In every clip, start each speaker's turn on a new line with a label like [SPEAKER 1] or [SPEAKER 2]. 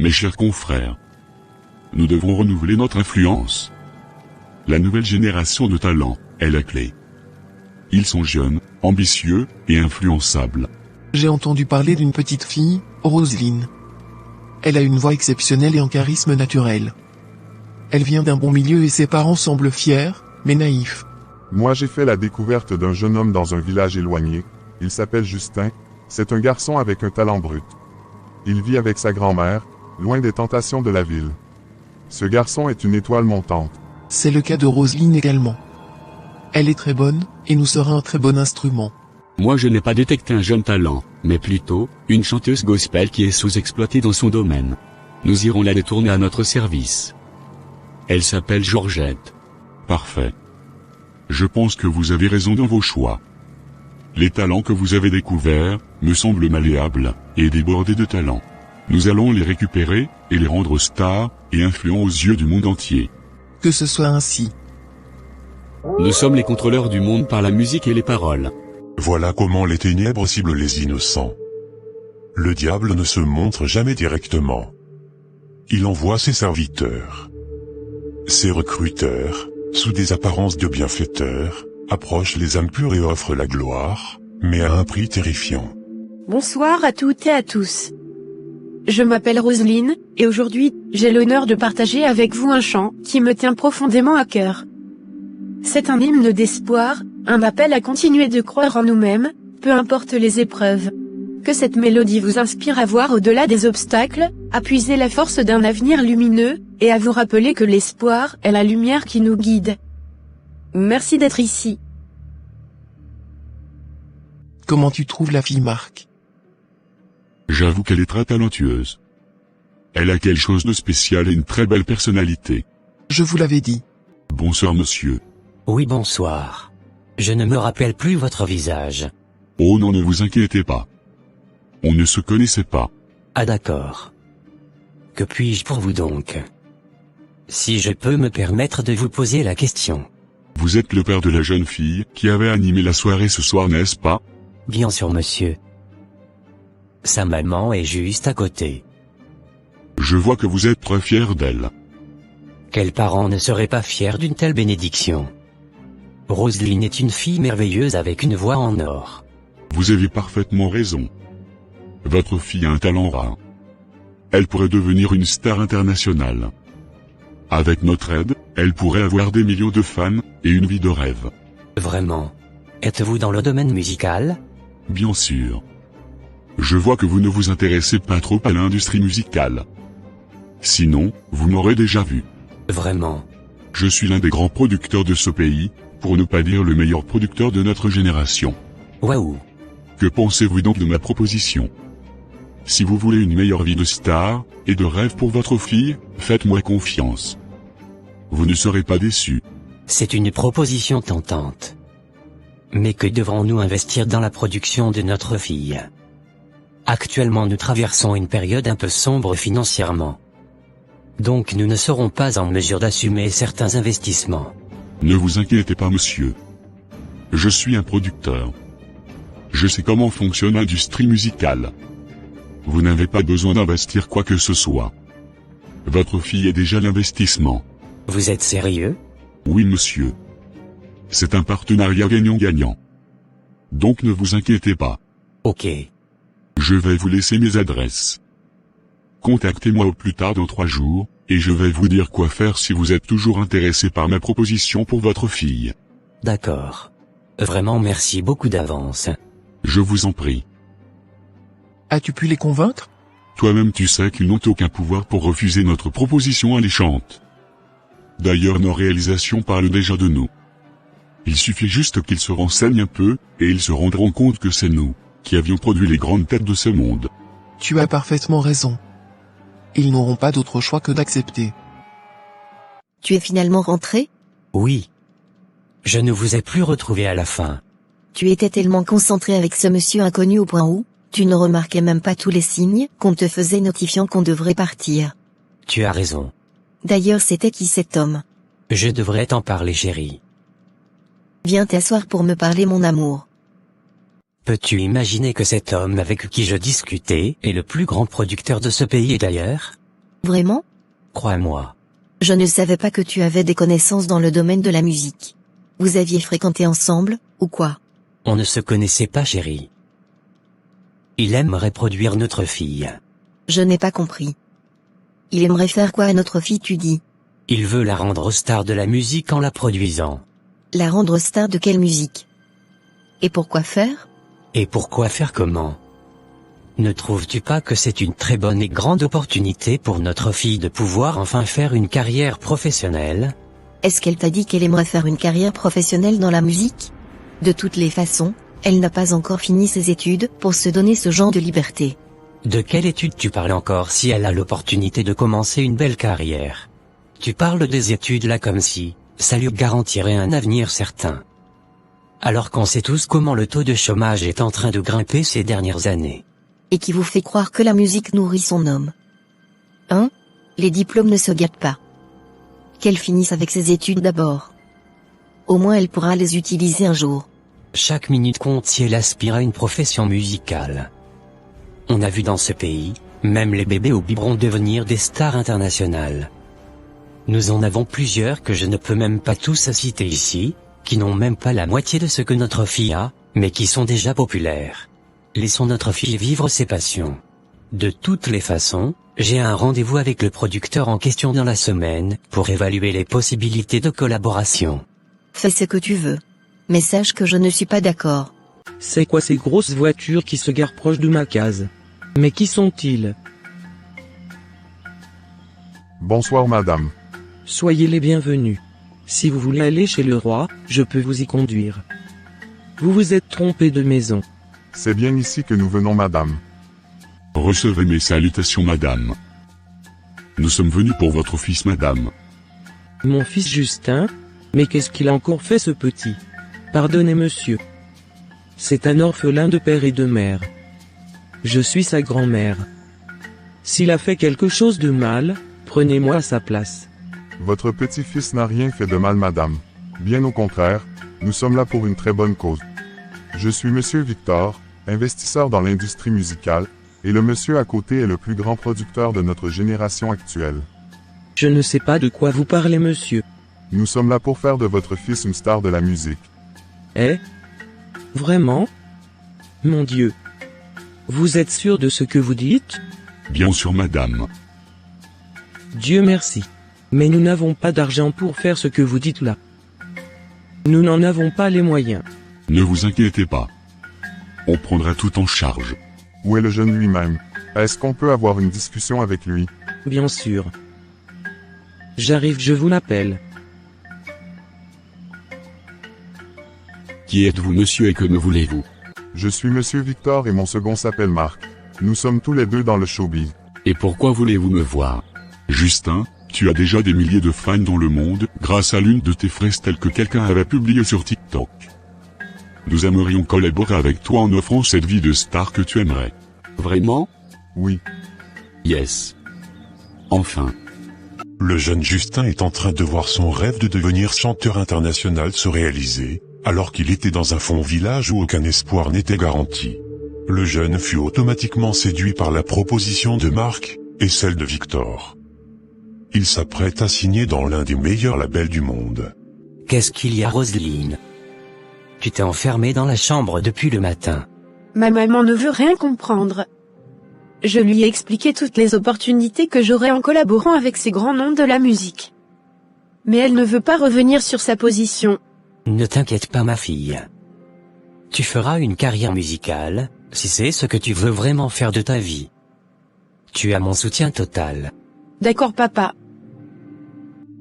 [SPEAKER 1] Mes chers confrères, nous devons renouveler notre influence. La nouvelle génération de talents est la clé. Ils sont jeunes, ambitieux et influençables.
[SPEAKER 2] J'ai entendu parler d'une petite fille, Roselyne. Elle a une voix exceptionnelle et un charisme naturel. Elle vient d'un bon milieu et ses parents semblent fiers, mais naïfs.
[SPEAKER 3] Moi j'ai fait la découverte d'un jeune homme dans un village éloigné. Il s'appelle Justin. C'est un garçon avec un talent brut. Il vit avec sa grand-mère, loin des tentations de la ville. Ce garçon est une étoile montante.
[SPEAKER 2] C'est le cas de Roselyne également. Elle est très bonne, et nous sera un très bon instrument.
[SPEAKER 4] Moi je n'ai pas détecté un jeune talent, mais plutôt, une chanteuse gospel qui est sous-exploitée dans son domaine. Nous irons la détourner à notre service. Elle s'appelle Georgette.
[SPEAKER 1] Parfait. Je pense que vous avez raison dans vos choix. Les talents que vous avez découverts, me semblent malléables, et débordés de talent. Nous allons les récupérer, et les rendre stars, et influents aux yeux du monde entier.
[SPEAKER 2] Que ce soit ainsi.
[SPEAKER 4] Nous sommes les contrôleurs du monde par la musique et les paroles.
[SPEAKER 5] Voilà comment les ténèbres ciblent les innocents. Le diable ne se montre jamais directement. Il envoie ses serviteurs. Ses recruteurs, sous des apparences de bienfaiteurs, approchent les âmes pures et offrent la gloire, mais à un prix terrifiant.
[SPEAKER 6] Bonsoir à toutes et à tous. Je m'appelle Roselyne, et aujourd'hui, j'ai l'honneur de partager avec vous un chant qui me tient profondément à cœur. C'est un hymne d'espoir, un appel à continuer de croire en nous-mêmes, peu importe les épreuves. Que cette mélodie vous inspire à voir au-delà des obstacles, à puiser la force d'un avenir lumineux, et à vous rappeler que l'espoir est la lumière qui nous guide. Merci d'être ici.
[SPEAKER 2] Comment tu trouves la fille, Marc?
[SPEAKER 1] J'avoue qu'elle est très talentueuse. Elle a quelque chose de spécial et une très belle personnalité.
[SPEAKER 2] Je vous l'avais dit.
[SPEAKER 1] Bonsoir monsieur.
[SPEAKER 7] Oui, bonsoir. Je ne me rappelle plus votre visage.
[SPEAKER 1] Oh non, ne vous inquiétez pas. On ne se connaissait pas.
[SPEAKER 7] Ah d'accord. Que puis-je pour vous donc? Si je peux me permettre de vous poser la question.
[SPEAKER 1] Vous êtes le père de la jeune fille qui avait animé la soirée ce soir, n'est-ce pas?
[SPEAKER 7] Bien sûr, monsieur. Sa maman est juste à côté.
[SPEAKER 1] Je vois que vous êtes très fier d'elle.
[SPEAKER 7] Quel parent ne serait pas fier d'une telle bénédiction? Roselyne est une fille merveilleuse avec une voix en or.
[SPEAKER 1] Vous avez parfaitement raison. Votre fille a un talent rare. Elle pourrait devenir une star internationale. Avec notre aide, elle pourrait avoir des millions de fans, et une vie de rêve.
[SPEAKER 7] Vraiment? Êtes-vous dans le domaine musical?
[SPEAKER 1] Bien sûr. Je vois que vous ne vous intéressez pas trop à l'industrie musicale. Sinon, vous m'aurez déjà vu.
[SPEAKER 7] Vraiment?
[SPEAKER 1] Je suis l'un des grands producteurs de ce pays, pour ne pas dire le meilleur producteur de notre génération.
[SPEAKER 7] Waouh!
[SPEAKER 1] Que pensez-vous donc de ma proposition? Si vous voulez une meilleure vie de star, et de rêve pour votre fille, faites-moi confiance. Vous ne serez pas déçus.
[SPEAKER 7] C'est une proposition tentante. Mais que devrons-nous investir dans la production de notre fille? Actuellement nous traversons une période un peu sombre financièrement. Donc nous ne serons pas en mesure d'assumer certains investissements.
[SPEAKER 1] Ne vous inquiétez pas monsieur. Je suis un producteur. Je sais comment fonctionne l'industrie musicale. Vous n'avez pas besoin d'investir quoi que ce soit. Votre fille est déjà l'investissement.
[SPEAKER 7] Vous êtes sérieux?
[SPEAKER 1] Oui monsieur. C'est un partenariat gagnant-gagnant. Donc ne vous inquiétez pas.
[SPEAKER 7] Ok.
[SPEAKER 1] Je vais vous laisser mes adresses. Contactez-moi au plus tard dans 3 jours, et je vais vous dire quoi faire si vous êtes toujours intéressé par ma proposition pour votre fille.
[SPEAKER 7] D'accord. Vraiment merci beaucoup d'avance.
[SPEAKER 1] Je vous en prie.
[SPEAKER 2] As-tu pu les convaincre?
[SPEAKER 1] Toi-même tu sais qu'ils n'ont aucun pouvoir pour refuser notre proposition alléchante. D'ailleurs nos réalisations parlent déjà de nous. Il suffit juste qu'ils se renseignent un peu, et ils se rendront compte que c'est nous, qui avions produit les grandes têtes de ce monde.
[SPEAKER 2] Tu as parfaitement raison. Ils n'auront pas d'autre choix que d'accepter.
[SPEAKER 8] Tu es finalement rentré?
[SPEAKER 7] Oui. Je ne vous ai plus retrouvé à la fin.
[SPEAKER 8] Tu étais tellement concentré avec ce monsieur inconnu au point où, tu ne remarquais même pas tous les signes qu'on te faisait notifiant qu'on devrait partir.
[SPEAKER 7] Tu as raison.
[SPEAKER 8] D'ailleurs c'était qui cet homme?
[SPEAKER 7] Je devrais t'en parler chérie.
[SPEAKER 8] Viens t'asseoir pour me parler mon amour.
[SPEAKER 7] Peux-tu imaginer que cet homme avec qui je discutais est le plus grand producteur de ce pays et d'ailleurs?
[SPEAKER 8] Vraiment?
[SPEAKER 7] Crois-moi.
[SPEAKER 8] Je ne savais pas que tu avais des connaissances dans le domaine de la musique. Vous aviez fréquenté ensemble, ou quoi?
[SPEAKER 7] On ne se connaissait pas, chérie. Il aimerait produire notre fille.
[SPEAKER 8] Je n'ai pas compris. Il aimerait faire quoi à notre fille, tu dis?
[SPEAKER 7] Il veut la rendre star de la musique en la produisant.
[SPEAKER 8] La rendre star de quelle musique? Et pourquoi faire?
[SPEAKER 7] Et pourquoi faire comment? Ne trouves-tu pas que c'est une très bonne et grande opportunité pour notre fille de pouvoir enfin faire une carrière professionnelle?
[SPEAKER 8] Est-ce qu'elle t'a dit qu'elle aimerait faire une carrière professionnelle dans la musique? De toutes les façons, elle n'a pas encore fini ses études pour se donner ce genre de liberté.
[SPEAKER 7] De quelle étude tu parles encore si elle a l'opportunité de commencer une belle carrière? Tu parles des études là comme si ça lui garantirait un avenir certain. Alors qu'on sait tous comment le taux de chômage est en train de grimper ces dernières années.
[SPEAKER 8] Et qui vous fait croire que la musique nourrit son homme? Hein? Les diplômes ne se gâtent pas. Qu'elle finisse avec ses études d'abord. Au moins elle pourra les utiliser un jour.
[SPEAKER 7] Chaque minute compte si elle aspire à une profession musicale. On a vu dans ce pays, même les bébés au biberon devenir des stars internationales. Nous en avons plusieurs que je ne peux même pas tous citer ici, qui n'ont même pas la moitié de ce que notre fille a, mais qui sont déjà populaires. Laissons notre fille vivre ses passions. De toutes les façons, j'ai un rendez-vous avec le producteur en question dans la semaine, pour évaluer les possibilités de collaboration.
[SPEAKER 8] Fais ce que tu veux. Mais sache que je ne suis pas d'accord.
[SPEAKER 9] C'est quoi ces grosses voitures qui se garent proche de ma case? Mais qui sont-ils?
[SPEAKER 3] Bonsoir madame.
[SPEAKER 9] Soyez les bienvenus. Si vous voulez aller chez le roi, je peux vous y conduire. Vous vous êtes trompé de maison.
[SPEAKER 3] C'est bien ici que nous venons madame.
[SPEAKER 1] Recevez mes salutations madame. Nous sommes venus pour votre fils madame.
[SPEAKER 9] Mon fils Justin? Mais qu'est-ce qu'il a encore fait ce petit? Pardonnez monsieur. C'est un orphelin de père et de mère. Je suis sa grand-mère. S'il a fait quelque chose de mal, prenez-moi à sa place.
[SPEAKER 3] Votre petit-fils n'a rien fait de mal madame. Bien au contraire, nous sommes là pour une très bonne cause. Je suis monsieur Victor, investisseur dans l'industrie musicale, et le monsieur à côté est le plus grand producteur de notre génération actuelle.
[SPEAKER 9] Je ne sais pas de quoi vous parlez monsieur.
[SPEAKER 3] Nous sommes là pour faire de votre fils une star de la musique.
[SPEAKER 9] Eh? Vraiment? Mon Dieu. Vous êtes sûr de ce que vous dites?
[SPEAKER 1] Bien sûr madame.
[SPEAKER 9] Dieu merci. Mais nous n'avons pas d'argent pour faire ce que vous dites là. Nous n'en avons pas les moyens.
[SPEAKER 1] Ne vous inquiétez pas. On prendra tout en charge.
[SPEAKER 3] Où est le jeune lui-même? Est-ce qu'on peut avoir une discussion avec lui?
[SPEAKER 9] Bien sûr. J'arrive, je vous l'appelle.
[SPEAKER 4] Qui êtes-vous monsieur et que me voulez-vous?
[SPEAKER 3] Je suis monsieur Victor et mon second s'appelle Marc. Nous sommes tous les deux dans le showbiz.
[SPEAKER 4] Et pourquoi voulez-vous me voir?
[SPEAKER 1] Justin, tu as déjà des milliers de fans dans le monde, grâce à l'une de tes phrases telles que quelqu'un avait publié sur TikTok. Nous aimerions collaborer avec toi en offrant cette vie de star que tu aimerais.
[SPEAKER 4] Vraiment?
[SPEAKER 3] Oui.
[SPEAKER 4] Yes. Enfin.
[SPEAKER 5] Le jeune Justin est en train de voir son rêve de devenir chanteur international se réaliser, alors qu'il était dans un fond village où aucun espoir n'était garanti. Le jeune fut automatiquement séduit par la proposition de Marc, et celle de Victor. Il s'apprête à signer dans l'un des meilleurs labels du monde.
[SPEAKER 7] Qu'est-ce qu'il y a, Roselyne? Tu t'es enfermée dans la chambre depuis le matin.
[SPEAKER 6] Ma maman ne veut rien comprendre. Je lui ai expliqué toutes les opportunités que j'aurais en collaborant avec ces grands noms de la musique. Mais elle ne veut pas revenir sur sa position.
[SPEAKER 7] Ne t'inquiète pas ma fille. Tu feras une carrière musicale, si c'est ce que tu veux vraiment faire de ta vie. Tu as mon soutien total.
[SPEAKER 6] D'accord papa.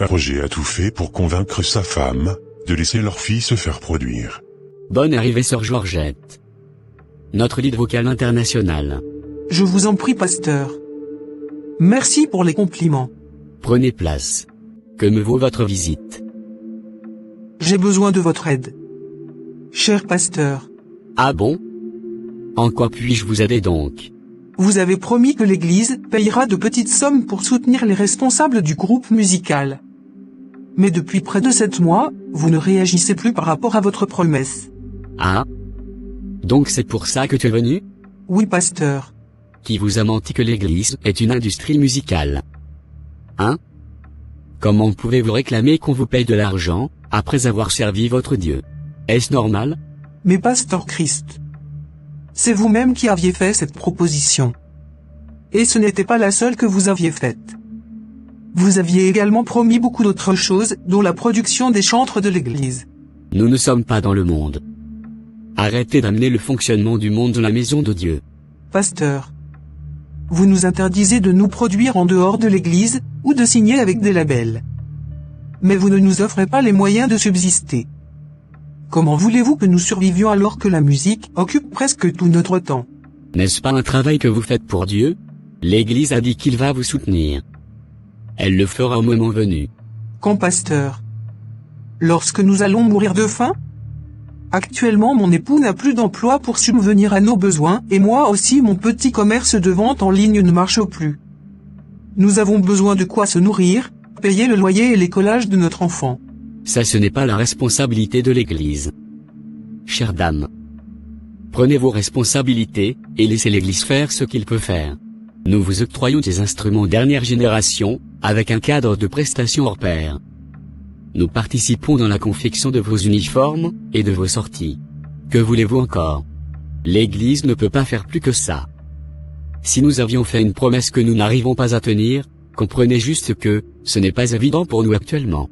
[SPEAKER 5] Roger a tout fait pour convaincre sa femme, de laisser leur fille se faire produire.
[SPEAKER 4] Bonne arrivée sœur Georgette. Notre lead vocal international.
[SPEAKER 10] Je vous en prie pasteur. Merci pour les compliments.
[SPEAKER 4] Prenez place. Que me vaut votre visite?
[SPEAKER 10] J'ai besoin de votre aide. Cher pasteur.
[SPEAKER 4] Ah bon? En quoi puis-je vous aider donc?
[SPEAKER 10] Vous avez promis que l'Église payera de petites sommes pour soutenir les responsables du groupe musical. Mais depuis près de 7 mois, vous ne réagissez plus par rapport à votre promesse.
[SPEAKER 4] Ah? Donc c'est pour ça que tu es venu?
[SPEAKER 10] Oui pasteur.
[SPEAKER 4] Qui vous a menti que l'Église est une industrie musicale? Hein? Comment pouvez-vous réclamer qu'on vous paye de l'argent, après avoir servi votre Dieu? Est-ce normal?
[SPEAKER 10] Mais pasteur Christ, c'est vous-même qui aviez fait cette proposition. Et ce n'était pas la seule que vous aviez faite. Vous aviez également promis beaucoup d'autres choses, dont la production des chantres de l'Église.
[SPEAKER 4] Nous ne sommes pas dans le monde. Arrêtez d'amener le fonctionnement du monde dans la maison de Dieu.
[SPEAKER 10] Pasteur, vous nous interdisez de nous produire en dehors de l'Église, ou de signer avec des labels. Mais vous ne nous offrez pas les moyens de subsister. Comment voulez-vous que nous survivions alors que la musique occupe presque tout notre temps?
[SPEAKER 4] N'est-ce pas un travail que vous faites pour Dieu? L'Église a dit qu'il va vous soutenir. Elle le fera au moment venu.
[SPEAKER 10] Quand, pasteur? Lorsque nous allons mourir de faim? Actuellement, mon époux n'a plus d'emploi pour subvenir à nos besoins, et moi aussi mon petit commerce de vente en ligne ne marche plus. Nous avons besoin de quoi se nourrir, payer le loyer et l'écolage de notre enfant.
[SPEAKER 4] Ça, ce n'est pas la responsabilité de l'Église. Chère dame, prenez vos responsabilités, et laissez l'Église faire ce qu'il peut faire. Nous vous octroyons des instruments dernière génération, avec un cadre de prestations hors pair. Nous participons dans la confection de vos uniformes, et de vos sorties. Que voulez-vous encore? L'Église ne peut pas faire plus que ça. Si nous avions fait une promesse que nous n'arrivons pas à tenir, comprenez juste que, ce n'est pas évident pour nous actuellement.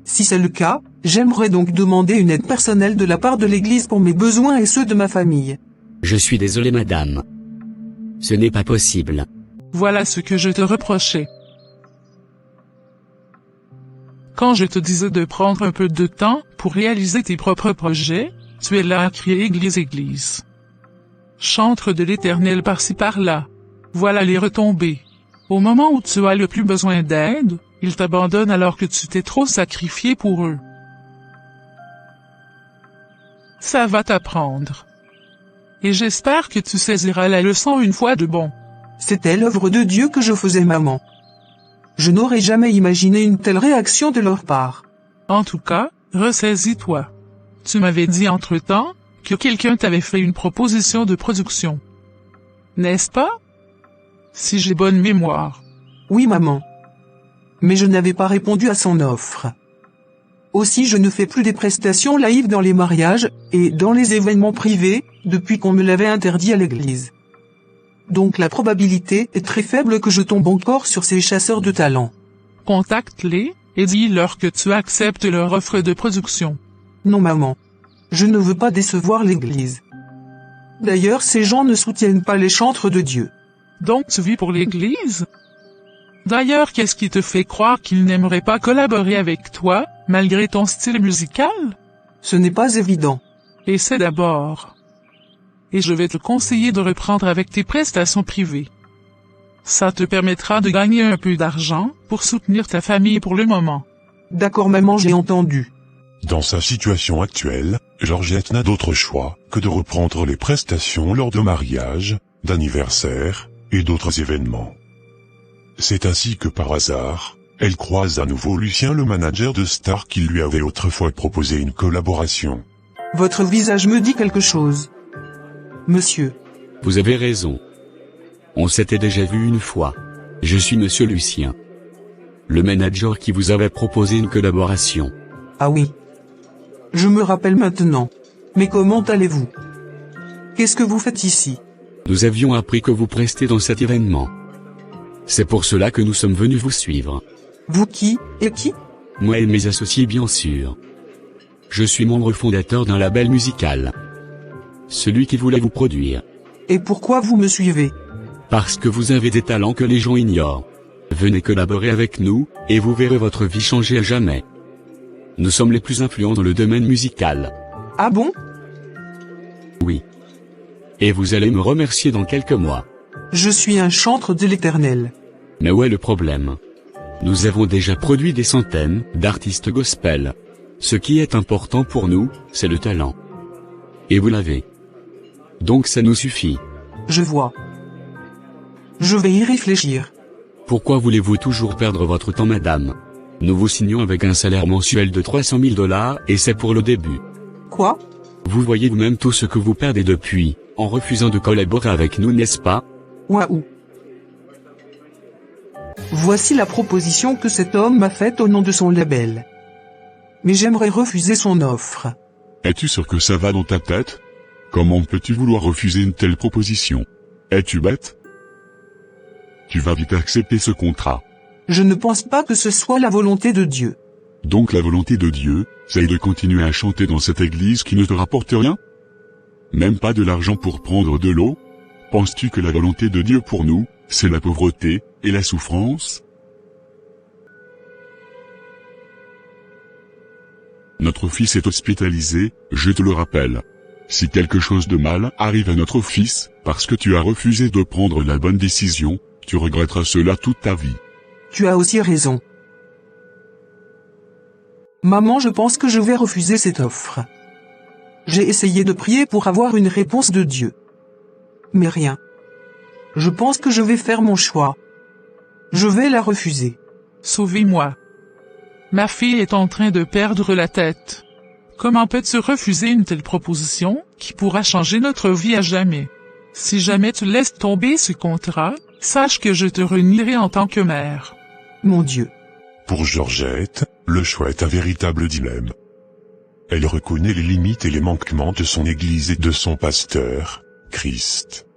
[SPEAKER 10] Si c'est le cas, j'aimerais donc demander une aide personnelle de la part de l'Église pour mes besoins et ceux de ma famille.
[SPEAKER 4] Je suis désolé madame. Ce n'est pas possible.
[SPEAKER 11] Voilà ce que je te reprochais. Quand je te disais de prendre un peu de temps pour réaliser tes propres projets, tu es là à crier Église, Église. Chantre de l'Éternel par-ci par-là. Voilà les retombées. Au moment où tu as le plus besoin d'aide, ils t'abandonnent alors que tu t'es trop sacrifié pour eux. Ça va t'apprendre. Et j'espère que tu saisiras la leçon une fois de bon.
[SPEAKER 10] C'était l'œuvre de Dieu que je faisais, maman. Je n'aurais jamais imaginé une telle réaction de leur part.
[SPEAKER 11] En tout cas, ressaisis-toi. Tu m'avais dit entre-temps que quelqu'un t'avait fait une proposition de production. N'est-ce pas? Si j'ai bonne mémoire.
[SPEAKER 10] Oui, maman. Mais je n'avais pas répondu à son offre. Aussi, je ne fais plus des prestations live dans les mariages et dans les événements privés depuis qu'on me l'avait interdit à l'église. Donc la probabilité est très faible que je tombe encore sur ces chasseurs de talent.
[SPEAKER 11] Contacte-les et dis-leur que tu acceptes leur offre de production.
[SPEAKER 10] Non, maman. Je ne veux pas décevoir l'église. D'ailleurs, ces gens ne soutiennent pas les chantres de Dieu.
[SPEAKER 11] Donc tu vis pour l'église? D'ailleurs, qu'est-ce qui te fait croire qu'ils n'aimeraient pas collaborer avec toi, malgré ton style musical?
[SPEAKER 10] Ce n'est pas évident.
[SPEAKER 11] Essaie d'abord. Et je vais te conseiller de reprendre avec tes prestations privées. Ça te permettra de gagner un peu d'argent pour soutenir ta famille pour le moment.
[SPEAKER 10] D'accord, maman, j'ai entendu.
[SPEAKER 5] Dans sa situation actuelle, Georgette n'a d'autre choix que de reprendre les prestations lors de mariages, d'anniversaires et d'autres événements. C'est ainsi que par hasard, elle croise à nouveau Lucien, le manager de Star qui lui avait autrefois proposé une collaboration.
[SPEAKER 10] Votre visage me dit quelque chose. Monsieur.
[SPEAKER 4] Vous avez raison. On s'était déjà vu une fois. Je suis Monsieur Lucien, le manager qui vous avait proposé une collaboration.
[SPEAKER 10] Ah oui. Je me rappelle maintenant. Mais comment allez-vous? Qu'est-ce que vous faites ici?
[SPEAKER 4] Nous avions appris que vous prestez dans cet événement. C'est pour cela que nous sommes venus vous suivre.
[SPEAKER 10] Vous qui, et qui?
[SPEAKER 4] Moi et mes associés bien sûr. Je suis membre fondateur d'un label musical. Celui qui voulait vous produire.
[SPEAKER 10] Et pourquoi vous me suivez?
[SPEAKER 4] Parce que vous avez des talents que les gens ignorent. Venez collaborer avec nous, et vous verrez votre vie changer à jamais. Nous sommes les plus influents dans le domaine musical.
[SPEAKER 10] Ah bon?
[SPEAKER 4] Oui. Et vous allez me remercier dans quelques mois.
[SPEAKER 10] Je suis un chantre de l'Éternel.
[SPEAKER 4] Mais où est le problème? Nous avons déjà produit des centaines d'artistes gospel. Ce qui est important pour nous, c'est le talent. Et vous l'avez. Donc ça nous suffit.
[SPEAKER 10] Je vois. Je vais y réfléchir.
[SPEAKER 4] Pourquoi voulez-vous toujours perdre votre temps, madame? Nous vous signons avec un salaire mensuel de 300 000 $ et c'est pour le début.
[SPEAKER 10] Quoi?
[SPEAKER 4] Vous voyez vous-même tout ce que vous perdez depuis, en refusant de collaborer avec nous, n'est-ce pas?
[SPEAKER 10] Waouh. Voici la proposition que cet homme m'a faite au nom de son label. Mais j'aimerais refuser son offre.
[SPEAKER 1] Es-tu sûr que ça va dans ta tête? Comment peux-tu vouloir refuser une telle proposition? Es-tu bête? Tu vas vite accepter ce contrat.
[SPEAKER 10] Je ne pense pas que ce soit la volonté de Dieu.
[SPEAKER 1] Donc la volonté de Dieu, c'est de continuer à chanter dans cette église qui ne te rapporte rien? Même pas de l'argent pour prendre de l'eau? Penses-tu que la volonté de Dieu pour nous, c'est la pauvreté et la souffrance? Notre fils est hospitalisé, je te le rappelle. Si quelque chose de mal arrive à notre fils, parce que tu as refusé de prendre la bonne décision, tu regretteras cela toute ta vie.
[SPEAKER 10] Tu as aussi raison. Maman, je pense que je vais refuser cette offre. J'ai essayé de prier pour avoir une réponse de Dieu. Mais rien. Je pense que je vais faire mon choix. Je vais la refuser.
[SPEAKER 11] Sauvez-moi. Ma fille est en train de perdre la tête. Comment peux-tu refuser une telle proposition, qui pourra changer notre vie à jamais? Si jamais tu laisses tomber ce contrat, sache que je te renierai en tant que mère.
[SPEAKER 10] Mon Dieu.
[SPEAKER 5] Pour Georgette, le choix est un véritable dilemme. Elle reconnaît les limites et les manquements de son Église et de son pasteur, Christ.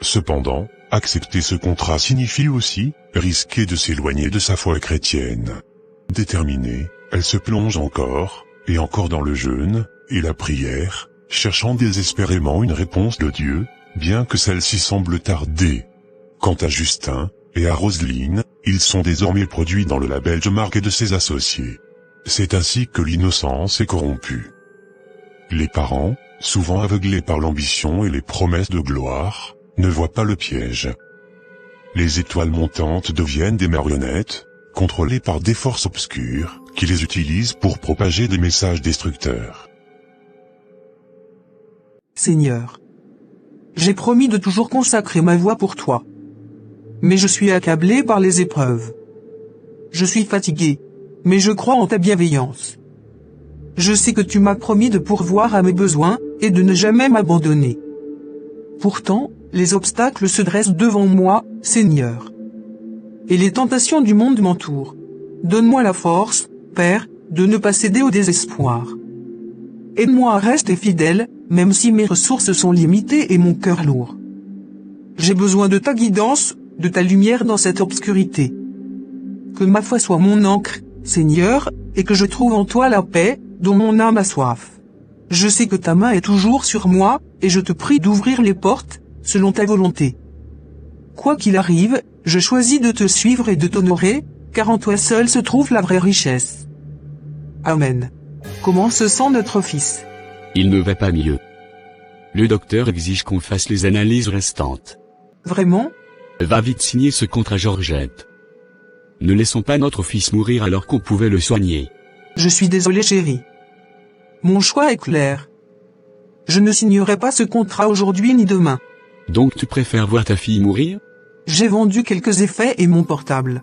[SPEAKER 5] Cependant, accepter ce contrat signifie aussi risquer de s'éloigner de sa foi chrétienne. Déterminée, elle se plonge encore, et encore dans le jeûne, et la prière, cherchant désespérément une réponse de Dieu, bien que celle-ci semble tarder. Quant à Justin, et à Roselyne, ils sont désormais produits dans le label de Marc et de ses associés. C'est ainsi que l'innocence est corrompue. Les parents, souvent aveuglés par l'ambition et les promesses de gloire, ne voient pas le piège. Les étoiles montantes deviennent des marionnettes, contrôlées par des forces obscures, qui les utilisent pour propager des messages destructeurs.
[SPEAKER 10] Seigneur, j'ai promis de toujours consacrer ma voix pour toi. Mais je suis accablé par les épreuves. Je suis fatigué, mais je crois en ta bienveillance. Je sais que tu m'as promis de pourvoir à mes besoins, et de ne jamais m'abandonner. Pourtant, les obstacles se dressent devant moi, Seigneur. Et les tentations du monde m'entourent. Donne-moi la force, Père, de ne pas céder au désespoir. Aide-moi à rester fidèle, même si mes ressources sont limitées et mon cœur lourd. J'ai besoin de ta guidance, de ta lumière dans cette obscurité. Que ma foi soit mon ancre, Seigneur, et que je trouve en toi la paix, dont mon âme a soif. Je sais que ta main est toujours sur moi, et je te prie d'ouvrir les portes, selon ta volonté. Quoi qu'il arrive, je choisis de te suivre et de t'honorer, car en toi seul se trouve la vraie richesse. Amen. Comment se sent notre fils?
[SPEAKER 4] Il ne va pas mieux. Le docteur exige qu'on fasse les analyses restantes.
[SPEAKER 10] Vraiment?
[SPEAKER 4] Va vite signer ce contrat, Georgette. Ne laissons pas notre fils mourir alors qu'on pouvait le soigner.
[SPEAKER 10] Je suis désolé, chérie. Mon choix est clair. Je ne signerai pas ce contrat aujourd'hui ni demain.
[SPEAKER 4] Donc tu préfères voir ta fille mourir?
[SPEAKER 10] J'ai vendu quelques effets et mon portable.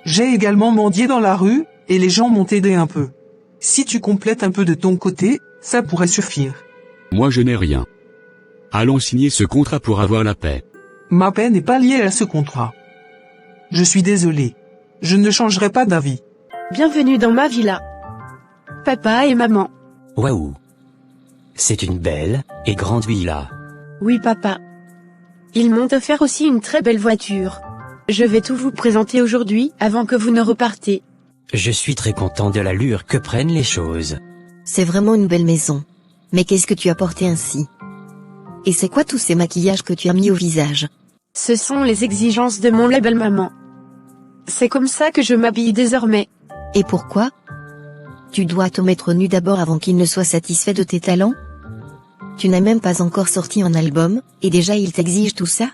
[SPEAKER 10] J'ai également mendié dans la rue, et les gens m'ont aidé un peu. Si tu complètes un peu de ton côté, ça pourrait suffire.
[SPEAKER 4] Moi je n'ai rien. Allons signer ce contrat pour avoir la paix.
[SPEAKER 10] Ma paix n'est pas liée à ce contrat. Je suis désolé. Je ne changerai pas d'avis.
[SPEAKER 6] Bienvenue dans ma villa. Papa et maman.
[SPEAKER 7] Waouh! C'est une belle et grande villa.
[SPEAKER 6] Oui, papa. Ils m'ont offert aussi une très belle voiture. Je vais tout vous présenter aujourd'hui, avant que vous ne repartez.
[SPEAKER 7] Je suis très content de l'allure que prennent les choses.
[SPEAKER 8] C'est vraiment une belle maison. Mais qu'est-ce que tu as porté ainsi? Et c'est quoi tous ces maquillages que tu as mis au visage?
[SPEAKER 6] Ce sont les exigences de mon label, maman. C'est comme ça que je m'habille désormais.
[SPEAKER 8] Et pourquoi? Tu dois te mettre nu d'abord avant qu'il ne soit satisfait de tes talents? Tu n'as même pas encore sorti un album, et déjà il t'exige tout ça?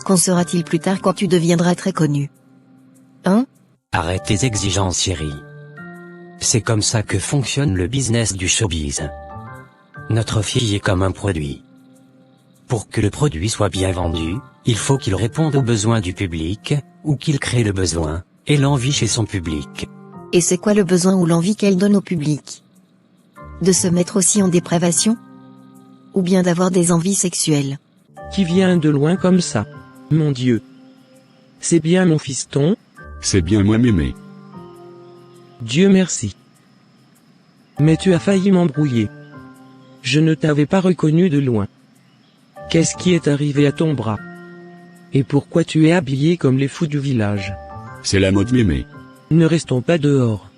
[SPEAKER 8] Qu'en sera-t-il plus tard quand tu deviendras très connu? Hein?
[SPEAKER 7] Arrête tes exigences, chérie. C'est comme ça que fonctionne le business du showbiz. Notre fille est comme un produit. Pour que le produit soit bien vendu, il faut qu'il réponde aux besoins du public, ou qu'il crée le besoin, et l'envie chez son public.
[SPEAKER 8] Et c'est quoi le besoin ou l'envie qu'elle donne au public? De se mettre aussi en dépravation? Ou bien d'avoir des envies sexuelles?
[SPEAKER 9] Qui vient de loin comme ça? Mon Dieu. C'est bien mon fiston?
[SPEAKER 4] C'est bien moi mémé.
[SPEAKER 9] Dieu merci. Mais tu as failli m'embrouiller. Je ne t'avais pas reconnu de loin. Qu'est-ce qui est arrivé à ton bras? Et pourquoi tu es habillé comme les fous du village?
[SPEAKER 4] C'est la mode mémé.
[SPEAKER 9] Ne restons pas dehors.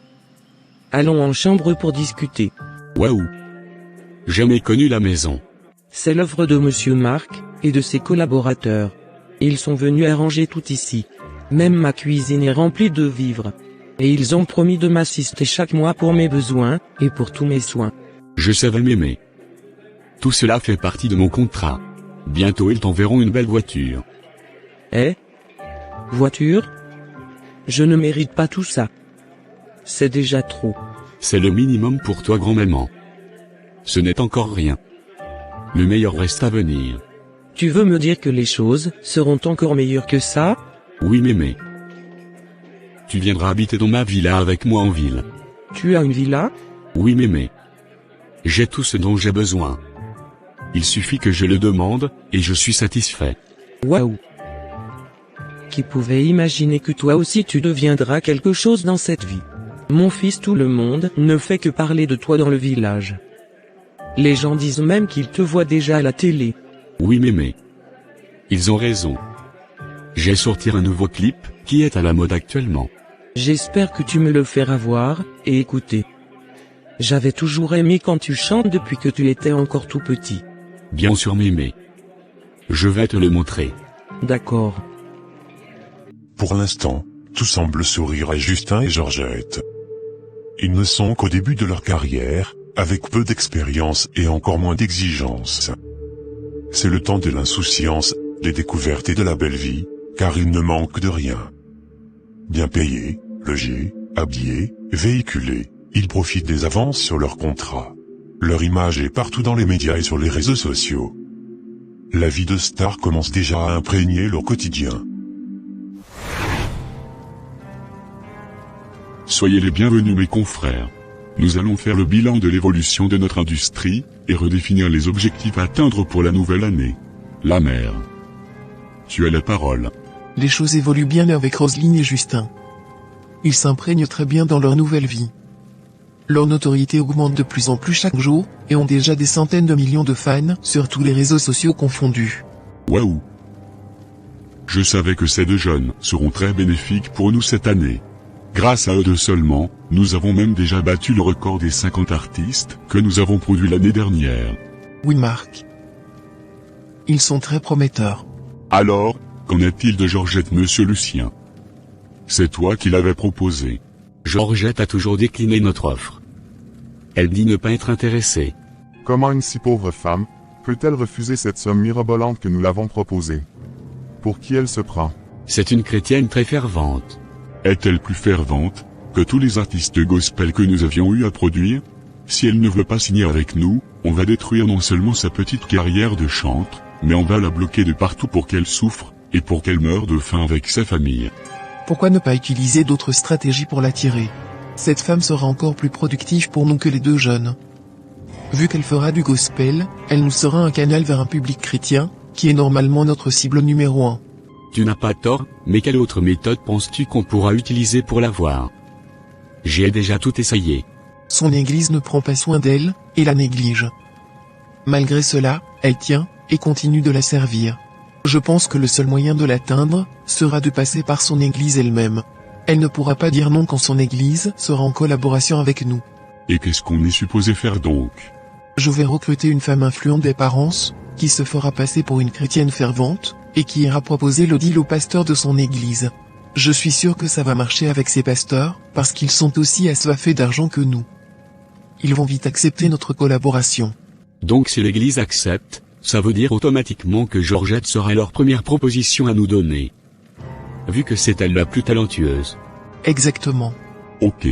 [SPEAKER 9] Allons en chambre pour discuter.
[SPEAKER 4] Waouh! Jamais connu la maison.
[SPEAKER 9] C'est l'œuvre de Monsieur Marc, et de ses collaborateurs. Ils sont venus arranger tout ici. Même ma cuisine est remplie de vivres. Et ils ont promis de m'assister chaque mois pour mes besoins, et pour tous mes soins.
[SPEAKER 4] Je savais m'aimer. Tout cela fait partie de mon contrat. Bientôt ils t'enverront une belle voiture.
[SPEAKER 9] Eh? Voiture? Je ne mérite pas tout ça. C'est déjà trop.
[SPEAKER 4] C'est le minimum pour toi grand-maman. Ce n'est encore rien. Le meilleur reste à venir.
[SPEAKER 9] Tu veux me dire que les choses seront encore meilleures que ça?
[SPEAKER 4] Oui mémé. Tu viendras habiter dans ma villa avec moi en ville.
[SPEAKER 9] Tu as une villa?
[SPEAKER 4] Oui mémé. J'ai tout ce dont j'ai besoin. Il suffit que je le demande, et je suis satisfait.
[SPEAKER 9] Waouh! Qui pouvait imaginer que toi aussi tu deviendras quelque chose dans cette vie? Mon fils, tout le monde ne fait que parler de toi dans le village. Les gens disent même qu'ils te voient déjà à la télé.
[SPEAKER 4] Oui mémé. Ils ont raison. J'ai sorti un nouveau clip, qui est à la mode actuellement.
[SPEAKER 9] J'espère que tu me le feras voir, et écouter. J'avais toujours aimé quand tu chantes depuis que tu étais encore tout petit.
[SPEAKER 4] Bien sûr mémé. Je vais te le montrer.
[SPEAKER 9] D'accord.
[SPEAKER 5] Pour l'instant, tout semble sourire à Justin et Georgette. Ils ne sont qu'au début de leur carrière, avec peu d'expérience et encore moins d'exigence. C'est le temps de l'insouciance, des découvertes et de la belle vie, car ils ne manquent de rien. Bien payés, logés, habillés, véhiculés, ils profitent des avances sur leur contrat. Leur image est partout dans les médias et sur les réseaux sociaux. La vie de star commence déjà à imprégner leur quotidien.
[SPEAKER 1] Soyez les bienvenus mes confrères. Nous allons faire le bilan de l'évolution de notre industrie, et redéfinir les objectifs à atteindre pour la nouvelle année. La mère. Tu as la parole.
[SPEAKER 2] Les choses évoluent bien avec Roselyne et Justin. Ils s'imprègnent très bien dans leur nouvelle vie. Leur notoriété augmente de plus en plus chaque jour, et ont déjà des centaines de millions de fans sur tous les réseaux sociaux confondus.
[SPEAKER 1] Waouh! Je savais que ces deux jeunes seront très bénéfiques pour nous cette année. Grâce à eux deux seulement, nous avons même déjà battu le record des 50 artistes que nous avons produits l'année dernière.
[SPEAKER 2] Oui Marc. Ils sont très prometteurs.
[SPEAKER 1] Alors, qu'en est-il de Georgette, monsieur Lucien? C'est toi qui l'avais proposé.
[SPEAKER 4] Georgette a toujours décliné notre offre. Elle dit ne pas être intéressée.
[SPEAKER 3] Comment une si pauvre femme peut-elle refuser cette somme mirobolante que nous l'avons proposée? Pour qui elle se prend?
[SPEAKER 4] C'est une chrétienne très fervente.
[SPEAKER 1] Est-elle plus fervente que tous les artistes gospel que nous avions eu à produire? Si elle ne veut pas signer avec nous, on va détruire non seulement sa petite carrière de chantre, mais on va la bloquer de partout pour qu'elle souffre, et pour qu'elle meure de faim avec sa famille.
[SPEAKER 2] Pourquoi ne pas utiliser d'autres stratégies pour l'attirer? Cette femme sera encore plus productive pour nous que les deux jeunes. Vu qu'elle fera du gospel, elle nous sera un canal vers un public chrétien, qui est normalement notre cible numéro 1.
[SPEAKER 4] Tu n'as pas tort, mais quelle autre méthode penses-tu qu'on pourra utiliser pour l'avoir? J'ai déjà tout essayé.
[SPEAKER 2] Son église ne prend pas soin d'elle, et la néglige. Malgré cela, elle tient, et continue de la servir. Je pense que le seul moyen de l'atteindre, sera de passer par son église elle-même. Elle ne pourra pas dire non quand son église sera en collaboration avec nous.
[SPEAKER 1] Et qu'est-ce qu'on est supposé faire donc?
[SPEAKER 2] Je vais recruter une femme influente d'apparence, qui se fera passer pour une chrétienne fervente, et qui ira proposer le deal au pasteur de son église. Je suis sûr que ça va marcher avec ces pasteurs, parce qu'ils sont aussi assoiffés d'argent que nous. Ils vont vite accepter notre collaboration.
[SPEAKER 4] Donc si l'église accepte, ça veut dire automatiquement que Georgette sera leur première proposition à nous donner. Vu que c'est elle la plus talentueuse.
[SPEAKER 2] Exactement.
[SPEAKER 1] Ok.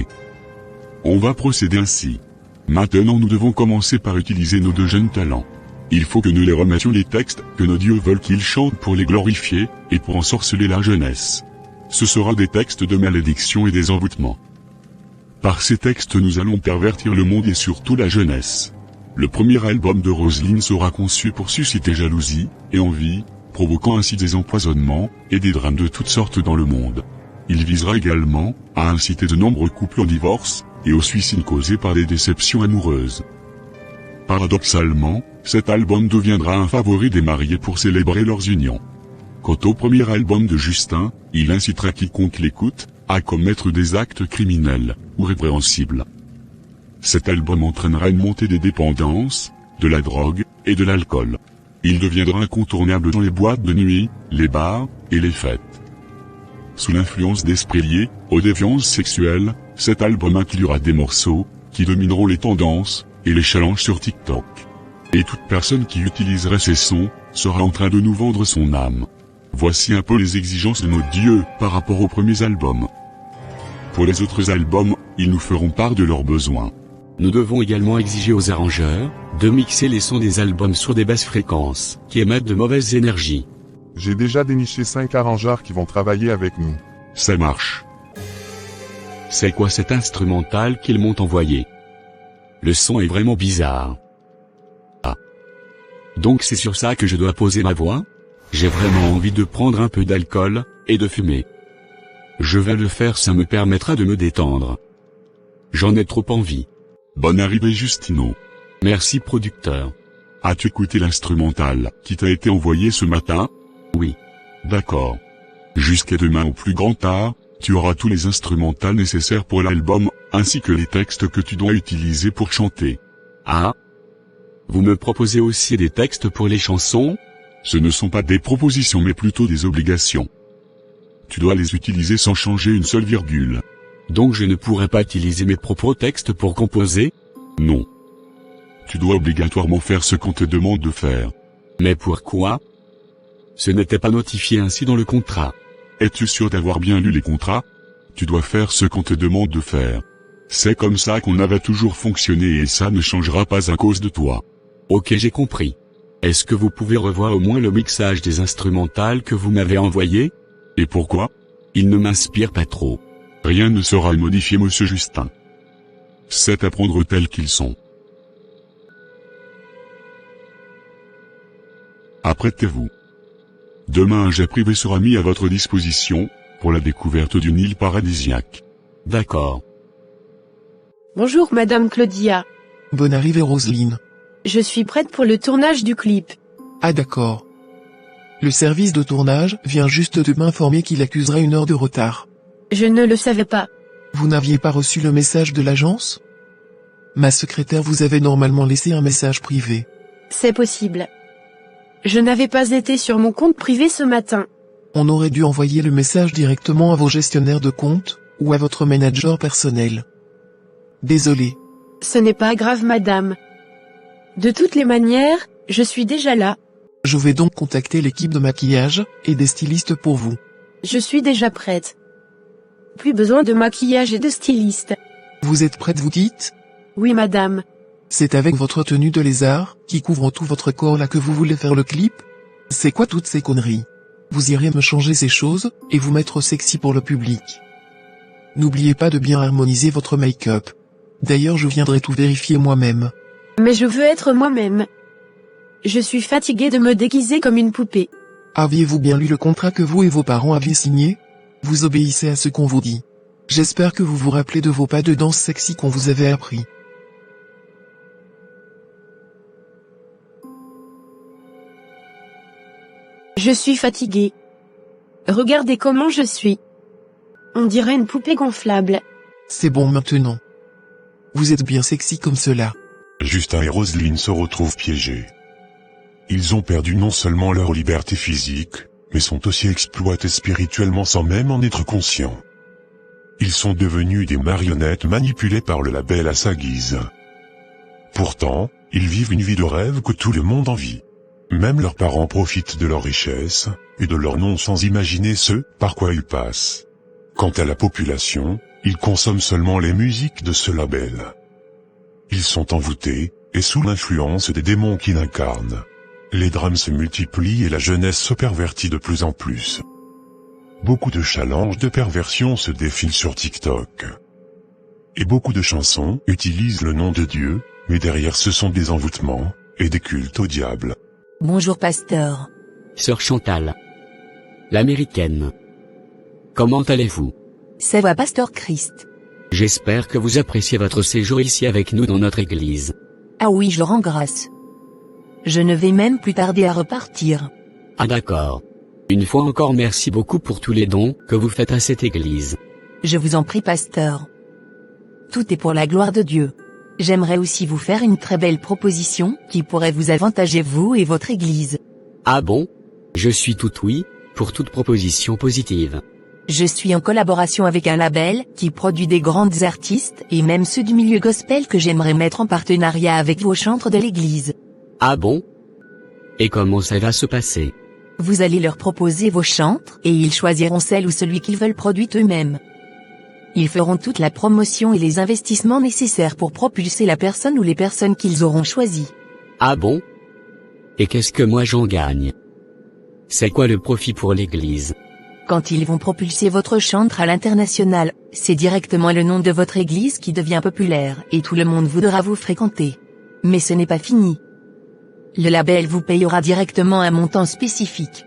[SPEAKER 1] On va procéder ainsi. Maintenant nous devons commencer par utiliser nos deux jeunes talents. Il faut que nous les remettions les textes que nos dieux veulent qu'ils chantent pour les glorifier, et pour ensorceler la jeunesse. Ce sera des textes de malédiction et des envoûtements. Par ces textes nous allons pervertir le monde et surtout la jeunesse. Le premier album de Roselyne sera conçu pour susciter jalousie, et envie, provoquant ainsi des empoisonnements et des drames de toutes sortes dans le monde. Il visera également à inciter de nombreux couples au divorce et au suicide causé par des déceptions amoureuses. Paradoxalement, cet album deviendra un favori des mariés pour célébrer leurs unions. Quant au premier album de Justin, il incitera quiconque l'écoute à commettre des actes criminels ou répréhensibles. Cet album entraînera une montée des dépendances, de la drogue et de l'alcool. Il deviendra incontournable dans les boîtes de nuit, les bars et les fêtes. Sous l'influence d'esprits liés aux déviances sexuelles, cet album inclura des morceaux qui domineront les tendances et les challenges sur TikTok. Et toute personne qui utiliserait ces sons sera en train de nous vendre son âme. Voici un peu les exigences de nos dieux par rapport aux premiers albums. Pour les autres albums, ils nous feront part de leurs besoins.
[SPEAKER 4] Nous devons également exiger aux arrangeurs de mixer les sons des albums sur des basses fréquences qui émettent de mauvaises énergies.
[SPEAKER 3] J'ai déjà déniché 5 arrangeurs qui vont travailler avec nous.
[SPEAKER 1] Ça marche.
[SPEAKER 4] C'est quoi cet instrumental qu'ils m'ont envoyé? Le son est vraiment bizarre. Ah. Donc c'est sur ça que je dois poser ma voix? J'ai vraiment envie de prendre un peu d'alcool et de fumer. Je vais le faire, ça me permettra de me détendre. J'en ai trop envie.
[SPEAKER 1] Bonne arrivée Justino.
[SPEAKER 4] Merci producteur.
[SPEAKER 1] As-tu écouté l'instrumental qui t'a été envoyé ce matin?
[SPEAKER 4] Oui.
[SPEAKER 1] D'accord. Jusqu'à demain au plus grand tard, tu auras tous les instrumentales nécessaires pour l'album, ainsi que les textes que tu dois utiliser pour chanter.
[SPEAKER 4] Ah? Vous me proposez aussi des textes pour les chansons?
[SPEAKER 1] Ce ne sont pas des propositions mais plutôt des obligations. Tu dois les utiliser sans changer une seule virgule.
[SPEAKER 4] Donc je ne pourrais pas utiliser mes propres textes pour composer?
[SPEAKER 1] Non. Tu dois obligatoirement faire ce qu'on te demande de faire.
[SPEAKER 4] Mais pourquoi? Ce n'était pas notifié ainsi dans le contrat.
[SPEAKER 1] Es-tu sûr d'avoir bien lu les contrats? Tu dois faire ce qu'on te demande de faire. C'est comme ça qu'on avait toujours fonctionné et ça ne changera pas à cause de toi.
[SPEAKER 4] Ok, j'ai compris. Est-ce que vous pouvez revoir au moins le mixage des instrumentales que vous m'avez envoyé?
[SPEAKER 1] Et pourquoi?
[SPEAKER 4] Il ne m'inspire pas trop.
[SPEAKER 1] Rien ne sera modifié, monsieur Justin. C'est à prendre tels qu'ils sont. Apprêtez-vous. Demain un jet privé sera mis à votre disposition, pour la découverte d'une île paradisiaque.
[SPEAKER 4] D'accord.
[SPEAKER 6] Bonjour Madame Claudia.
[SPEAKER 2] Bonne arrivée Roselyne.
[SPEAKER 6] Je suis prête pour le tournage du clip.
[SPEAKER 2] Ah d'accord. Le service de tournage vient juste de m'informer qu'il accusera 1 heure de retard.
[SPEAKER 6] Je ne le savais pas.
[SPEAKER 2] Vous n'aviez pas reçu le message de l'agence? Ma secrétaire vous avait normalement laissé un message privé.
[SPEAKER 6] C'est possible. Je n'avais pas été sur mon compte privé ce matin.
[SPEAKER 2] On aurait dû envoyer le message directement à vos gestionnaires de compte, ou à votre manager personnel. Désolé.
[SPEAKER 6] Ce n'est pas grave madame. De toutes les manières, je suis déjà là.
[SPEAKER 2] Je vais donc contacter l'équipe de maquillage, et des stylistes pour vous.
[SPEAKER 6] Je suis déjà prête. Plus besoin de maquillage et de styliste.
[SPEAKER 2] Vous êtes prête vous dites?
[SPEAKER 6] Oui madame.
[SPEAKER 2] C'est avec votre tenue de lézard, qui couvre tout votre corps là que vous voulez faire le clip? C'est quoi toutes ces conneries? Vous irez me changer ces choses, et vous mettre sexy pour le public. N'oubliez pas de bien harmoniser votre make-up. D'ailleurs je viendrai tout vérifier moi-même.
[SPEAKER 6] Mais je veux être moi-même. Je suis fatiguée de me déguiser comme une poupée.
[SPEAKER 2] Aviez-vous bien lu le contrat que vous et vos parents aviez signé? Vous obéissez à ce qu'on vous dit. J'espère que vous vous rappelez de vos pas de danse sexy qu'on vous avait appris.
[SPEAKER 6] Je suis fatiguée. Regardez comment je suis. On dirait une poupée gonflable.
[SPEAKER 2] C'est bon maintenant. Vous êtes bien sexy comme cela.
[SPEAKER 5] Justin et Roselyne se retrouvent piégés. Ils ont perdu non seulement leur liberté physique, mais sont aussi exploités spirituellement sans même en être conscients. Ils sont devenus des marionnettes manipulées par le label à sa guise. Pourtant, ils vivent une vie de rêve que tout le monde envie. Même leurs parents profitent de leur richesse, et de leur nom sans imaginer ce par quoi ils passent. Quant à la population, ils consomment seulement les musiques de ce label. Ils sont envoûtés, et sous l'influence des démons qui l'incarnent. Les drames se multiplient et la jeunesse se pervertit de plus en plus. Beaucoup de challenges de perversion se défilent sur TikTok. Et beaucoup de chansons utilisent le nom de Dieu, mais derrière ce sont des envoûtements, et des cultes au diable.
[SPEAKER 12] Bonjour pasteur.
[SPEAKER 4] Sœur Chantal. L'américaine. Comment allez-vous?
[SPEAKER 12] Ça va, Pasteur Christ.
[SPEAKER 4] J'espère que vous appréciez votre séjour ici avec nous dans notre église.
[SPEAKER 12] Ah oui, je rends grâce. Je ne vais même plus tarder à repartir.
[SPEAKER 4] Ah d'accord. Une fois encore merci beaucoup pour tous les dons que vous faites à cette église.
[SPEAKER 12] Je vous en prie, pasteur. Tout est pour la gloire de Dieu. J'aimerais aussi vous faire une très belle proposition qui pourrait vous avantager vous et votre église.
[SPEAKER 4] Ah bon? Je suis tout oui, pour toute proposition positive.
[SPEAKER 12] Je suis en collaboration avec un label qui produit des grandes artistes et même ceux du milieu gospel que j'aimerais mettre en partenariat avec vos chantres de l'église.
[SPEAKER 4] Ah bon? Et comment ça va se passer?
[SPEAKER 12] Vous allez leur proposer vos chantres et ils choisiront celle ou celui qu'ils veulent produire eux-mêmes. Ils feront toute la promotion et les investissements nécessaires pour propulser la personne ou les personnes qu'ils auront choisies.
[SPEAKER 4] Ah bon? Et qu'est-ce que moi j'en gagne? C'est quoi le profit pour l'église?
[SPEAKER 12] Quand ils vont propulser votre chantre à l'international, c'est directement le nom de votre église qui devient populaire et tout le monde voudra vous fréquenter. Mais ce n'est pas fini. Le label vous payera directement un montant spécifique,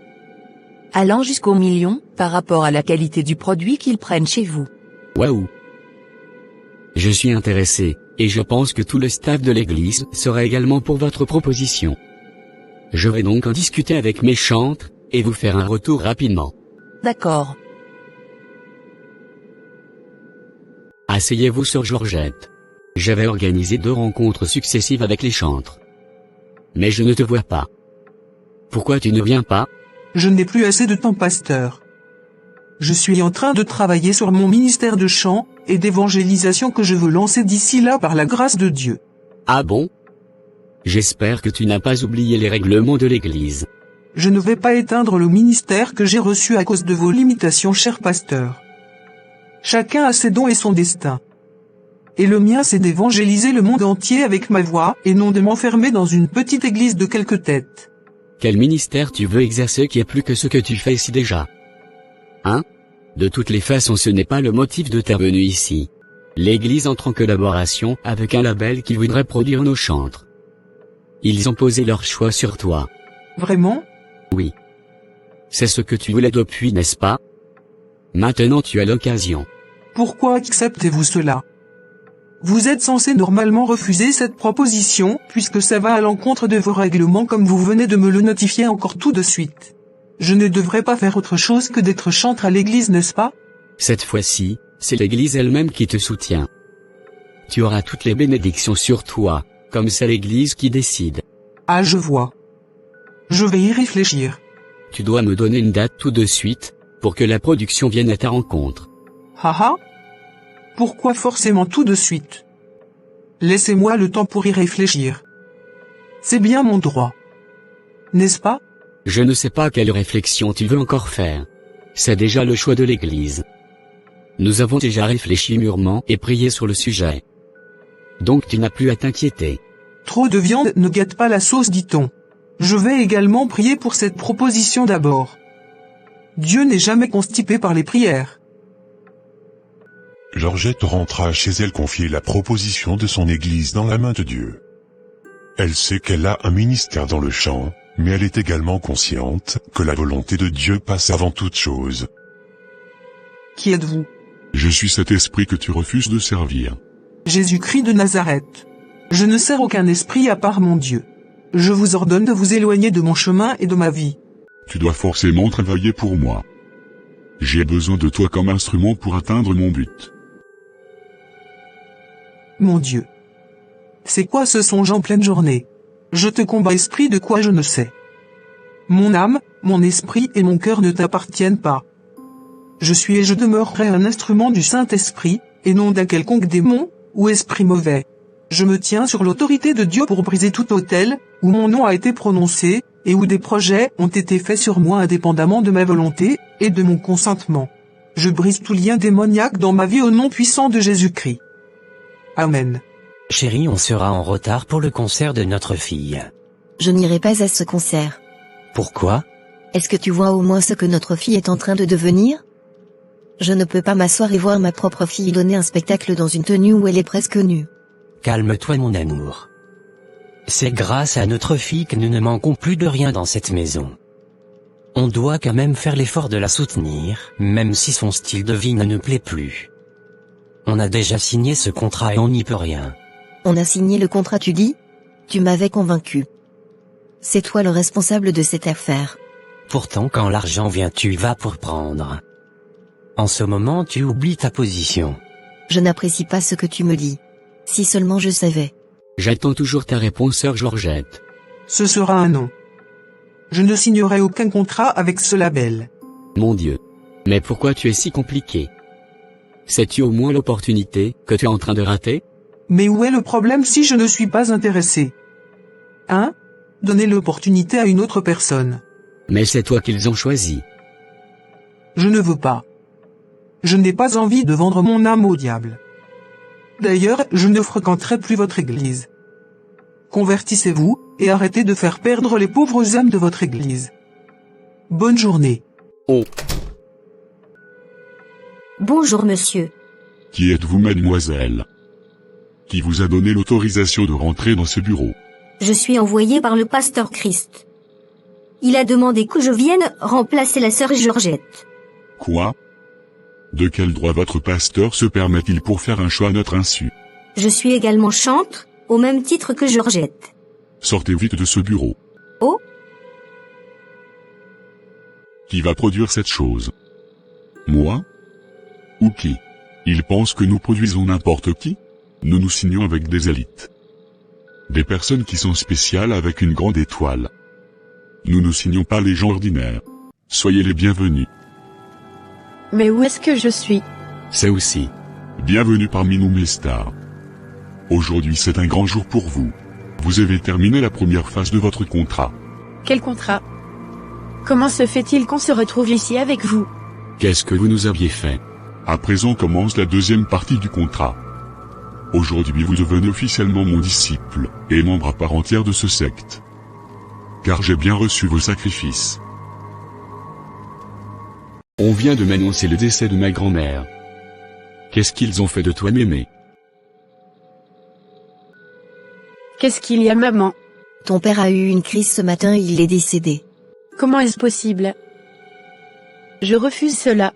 [SPEAKER 12] allant jusqu'au million, par rapport à la qualité du produit qu'ils prennent chez vous.
[SPEAKER 4] Waouh! Je suis intéressé, et je pense que tout le staff de l'église sera également pour votre proposition. Je vais donc en discuter avec mes chantres, et vous faire un retour rapidement.
[SPEAKER 12] D'accord.
[SPEAKER 4] Asseyez-vous sur Georgette. J'avais organisé 2 rencontres successives avec les chantres. Mais je ne te vois pas. Pourquoi tu ne viens pas?
[SPEAKER 10] Je n'ai plus assez de temps, pasteur. Je suis en train de travailler sur mon ministère de chant et d'évangélisation que je veux lancer d'ici là par la grâce de Dieu.
[SPEAKER 4] Ah bon? J'espère que tu n'as pas oublié les règlements de l'église.
[SPEAKER 10] Je ne vais pas éteindre le ministère que j'ai reçu à cause de vos limitations, cher pasteur. Chacun a ses dons et son destin. Et le mien, c'est d'évangéliser le monde entier avec ma voix, et non de m'enfermer dans une petite église de quelques têtes.
[SPEAKER 4] Quel ministère tu veux exercer qui est plus que ce que tu fais ici déjà? Hein? De toutes les façons, ce n'est pas le motif de ta venue ici. L'église entre en collaboration avec un label qui voudrait produire nos chantres. Ils ont posé leur choix sur toi.
[SPEAKER 10] Vraiment?
[SPEAKER 4] Oui. C'est ce que tu voulais depuis, n'est-ce pas? Maintenant tu as l'occasion.
[SPEAKER 10] Pourquoi acceptez-vous cela? Vous êtes censé normalement refuser cette proposition, puisque ça va à l'encontre de vos règlements comme vous venez de me le notifier encore tout de suite. Je ne devrais pas faire autre chose que d'être chantre à l'église, n'est-ce pas?
[SPEAKER 4] Cette fois-ci, c'est l'église elle-même qui te soutient. Tu auras toutes les bénédictions sur toi, comme c'est l'église qui décide.
[SPEAKER 10] Ah, je vois. Je vais y réfléchir.
[SPEAKER 4] Tu dois me donner une date tout de suite, pour que la production vienne à ta rencontre.
[SPEAKER 10] Haha. Pourquoi forcément tout de suite? Laissez-moi le temps pour y réfléchir. C'est bien mon droit. N'est-ce pas?
[SPEAKER 4] Je ne sais pas quelle réflexion tu veux encore faire. C'est déjà le choix de l'église. Nous avons déjà réfléchi mûrement et prié sur le sujet. Donc tu n'as plus à t'inquiéter.
[SPEAKER 10] Trop de viande ne gâte pas la sauce, dit-on. Je vais également prier pour cette proposition d'abord. Dieu n'est jamais constipé par les prières.
[SPEAKER 5] Georgette rentra chez elle confier la proposition de son église dans la main de Dieu. Elle sait qu'elle a un ministère dans le chant, mais elle est également consciente que la volonté de Dieu passe avant toute chose.
[SPEAKER 10] Qui êtes-vous?
[SPEAKER 1] Je suis cet esprit que tu refuses de servir.
[SPEAKER 10] Jésus-Christ de Nazareth. Je ne sers aucun esprit à part mon Dieu. Je vous ordonne de vous éloigner de mon chemin et de ma vie.
[SPEAKER 1] Tu dois forcément travailler pour moi. J'ai besoin de toi comme instrument pour atteindre mon but.
[SPEAKER 10] Mon Dieu. C'est quoi ce songe en pleine journée? Je te combats, esprit de quoi je ne sais. Mon âme, mon esprit et mon cœur ne t'appartiennent pas. Je suis et je demeurerai un instrument du Saint-Esprit, et non d'un quelconque démon, ou esprit mauvais. Je me tiens sur l'autorité de Dieu pour briser tout autel, où mon nom a été prononcé, et où des projets ont été faits sur moi indépendamment de ma volonté, et de mon consentement. Je brise tout lien démoniaque dans ma vie au nom puissant de Jésus-Christ. Amen.
[SPEAKER 7] Chérie, on sera en retard pour le concert de notre fille.
[SPEAKER 8] Je n'irai pas à ce concert.
[SPEAKER 7] Pourquoi?
[SPEAKER 8] Est-ce que tu vois au moins ce que notre fille est en train de devenir? Je ne peux pas m'asseoir et voir ma propre fille donner un spectacle dans une tenue où elle est presque nue.
[SPEAKER 7] Calme-toi, mon amour. C'est grâce à notre fille que nous ne manquons plus de rien dans cette maison. on doit quand même faire l'effort de la soutenir, même si son style de vie ne nous plaît plus. On a déjà signé ce contrat et on n'y peut rien.
[SPEAKER 8] On a signé le contrat, tu dis? Tu m'avais convaincu. C'est toi le responsable de cette affaire.
[SPEAKER 7] Pourtant quand l'argent vient tu y vas pour prendre. En ce moment tu oublies ta position.
[SPEAKER 8] Je n'apprécie pas ce que tu me dis. Si seulement je savais.
[SPEAKER 4] J'attends toujours ta réponse, sœur Georgette.
[SPEAKER 10] Ce sera un non. Je ne signerai aucun contrat avec ce label.
[SPEAKER 4] Mon Dieu. Mais pourquoi tu es si compliqué? Sais-tu au moins l'opportunité que tu es en train de rater?
[SPEAKER 10] Mais où est le problème si je ne suis pas intéressé? Hein? Donner l'opportunité à une autre personne.
[SPEAKER 4] Mais c'est toi qu'ils ont choisi.
[SPEAKER 10] Je ne veux pas. Je n'ai pas envie de vendre mon âme au diable. D'ailleurs, je ne fréquenterai plus votre église. Convertissez-vous, et arrêtez de faire perdre les pauvres âmes de votre église. Bonne journée.
[SPEAKER 4] Oh.
[SPEAKER 13] Bonjour monsieur.
[SPEAKER 1] Qui êtes-vous, mademoiselle? Qui vous a donné l'autorisation de rentrer dans ce bureau?
[SPEAKER 13] Je suis envoyé par le pasteur Christ. Il a demandé que je vienne remplacer la sœur Georgette.
[SPEAKER 1] Quoi? De quel droit votre pasteur se permet-il pour faire un choix à notre insu?
[SPEAKER 13] Je suis également chantre, au même titre que Georgette.
[SPEAKER 1] Sortez vite de ce bureau.
[SPEAKER 13] Oh?
[SPEAKER 1] Qui va produire cette chose? Moi? Ou qui? Ils pensent que nous produisons n'importe qui? Nous nous signons avec des élites. Des personnes qui sont spéciales avec une grande étoile. Nous ne signons pas les gens ordinaires. Soyez les bienvenus.
[SPEAKER 6] Mais où est-ce que je suis?
[SPEAKER 4] C'est aussi.
[SPEAKER 1] Bienvenue parmi nous, mes stars. Aujourd'hui c'est un grand jour pour vous. Vous avez terminé la première phase de votre contrat.
[SPEAKER 6] Quel contrat? Comment se fait-il qu'on se retrouve ici avec vous?
[SPEAKER 4] Qu'est-ce que vous nous aviez fait?
[SPEAKER 1] À présent commence la deuxième partie du contrat. Aujourd'hui vous devenez officiellement mon disciple, et membre à part entière de ce secte. Car j'ai bien reçu vos sacrifices.
[SPEAKER 4] On vient de m'annoncer le décès de ma grand-mère. Qu'est-ce qu'ils ont fait de toi, mémé?
[SPEAKER 6] Qu'est-ce qu'il y a, maman?
[SPEAKER 8] Ton père a eu une crise ce matin et il est décédé.
[SPEAKER 6] Comment est-ce possible? Je refuse cela.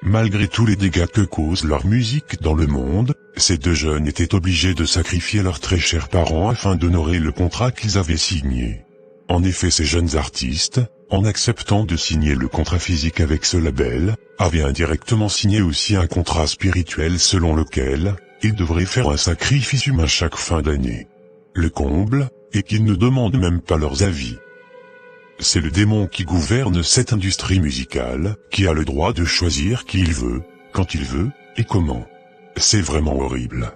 [SPEAKER 5] Malgré tous les dégâts que cause leur musique dans le monde, ces deux jeunes étaient obligés de sacrifier leurs très chers parents afin d'honorer le contrat qu'ils avaient signé. En effet, ces jeunes artistes, en acceptant de signer le contrat physique avec ce label, avaient indirectement signé aussi un contrat spirituel selon lequel ils devraient faire un sacrifice humain chaque fin d'année. Le comble est qu'ils ne demandent même pas leurs avis. C'est le démon qui gouverne cette industrie musicale, qui a le droit de choisir qui il veut, quand il veut, et comment. C'est vraiment horrible.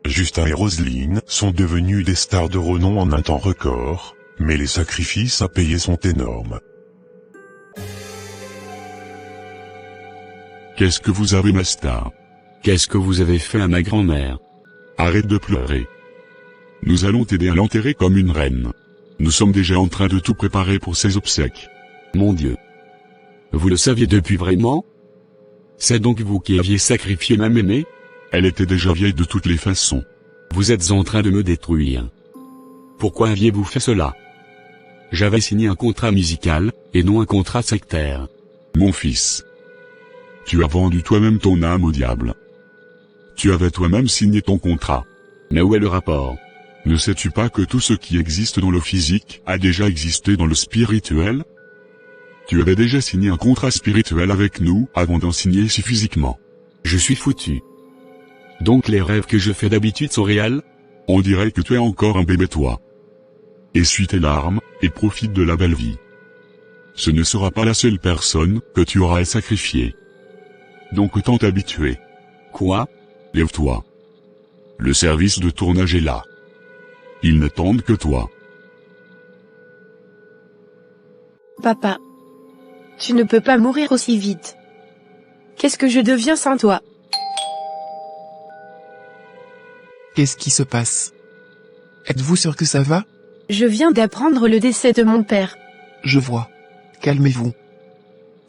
[SPEAKER 5] Justin et Roselyne sont devenus des stars de renom en un temps record, mais les sacrifices à payer sont énormes.
[SPEAKER 1] Qu'est-ce que vous avez, ma star?
[SPEAKER 4] Qu'est-ce que vous avez fait à ma grand-mère?
[SPEAKER 1] Arrête de pleurer. Nous allons t'aider à l'enterrer comme une reine. Nous sommes déjà en train de tout préparer pour ses obsèques.
[SPEAKER 4] Mon Dieu. Vous le saviez depuis vraiment? C'est donc vous qui aviez sacrifié ma mémé?
[SPEAKER 1] Elle était déjà vieille de toutes les façons.
[SPEAKER 4] Vous êtes en train de me détruire. Pourquoi aviez-vous fait cela? J'avais signé un contrat musical, et non un contrat sectaire.
[SPEAKER 1] Mon fils. Tu as vendu toi-même ton âme au diable. Tu avais toi-même signé ton contrat.
[SPEAKER 4] Mais où est le rapport?
[SPEAKER 1] Ne sais-tu pas que tout ce qui existe dans le physique a déjà existé dans le spirituel? Tu avais déjà signé un contrat spirituel avec nous avant d'en signer ici physiquement.
[SPEAKER 4] Je suis foutu. Donc les rêves que je fais d'habitude sont réels?
[SPEAKER 1] On dirait que tu es encore un bébé toi. Essuie tes larmes, et profite de la belle vie. Ce ne sera pas la seule personne que tu auras à sacrifier. Donc autant t'habituer.
[SPEAKER 4] Quoi?
[SPEAKER 1] Lève-toi. Le service de tournage est là. Ils n'attendent que toi.
[SPEAKER 6] Papa. Tu ne peux pas mourir aussi vite. Qu'est-ce que je deviens sans toi?
[SPEAKER 2] Qu'est-ce qui se passe? Êtes-vous sûr que ça va?
[SPEAKER 6] Je viens d'apprendre le décès de mon père.
[SPEAKER 2] Je vois. Calmez-vous.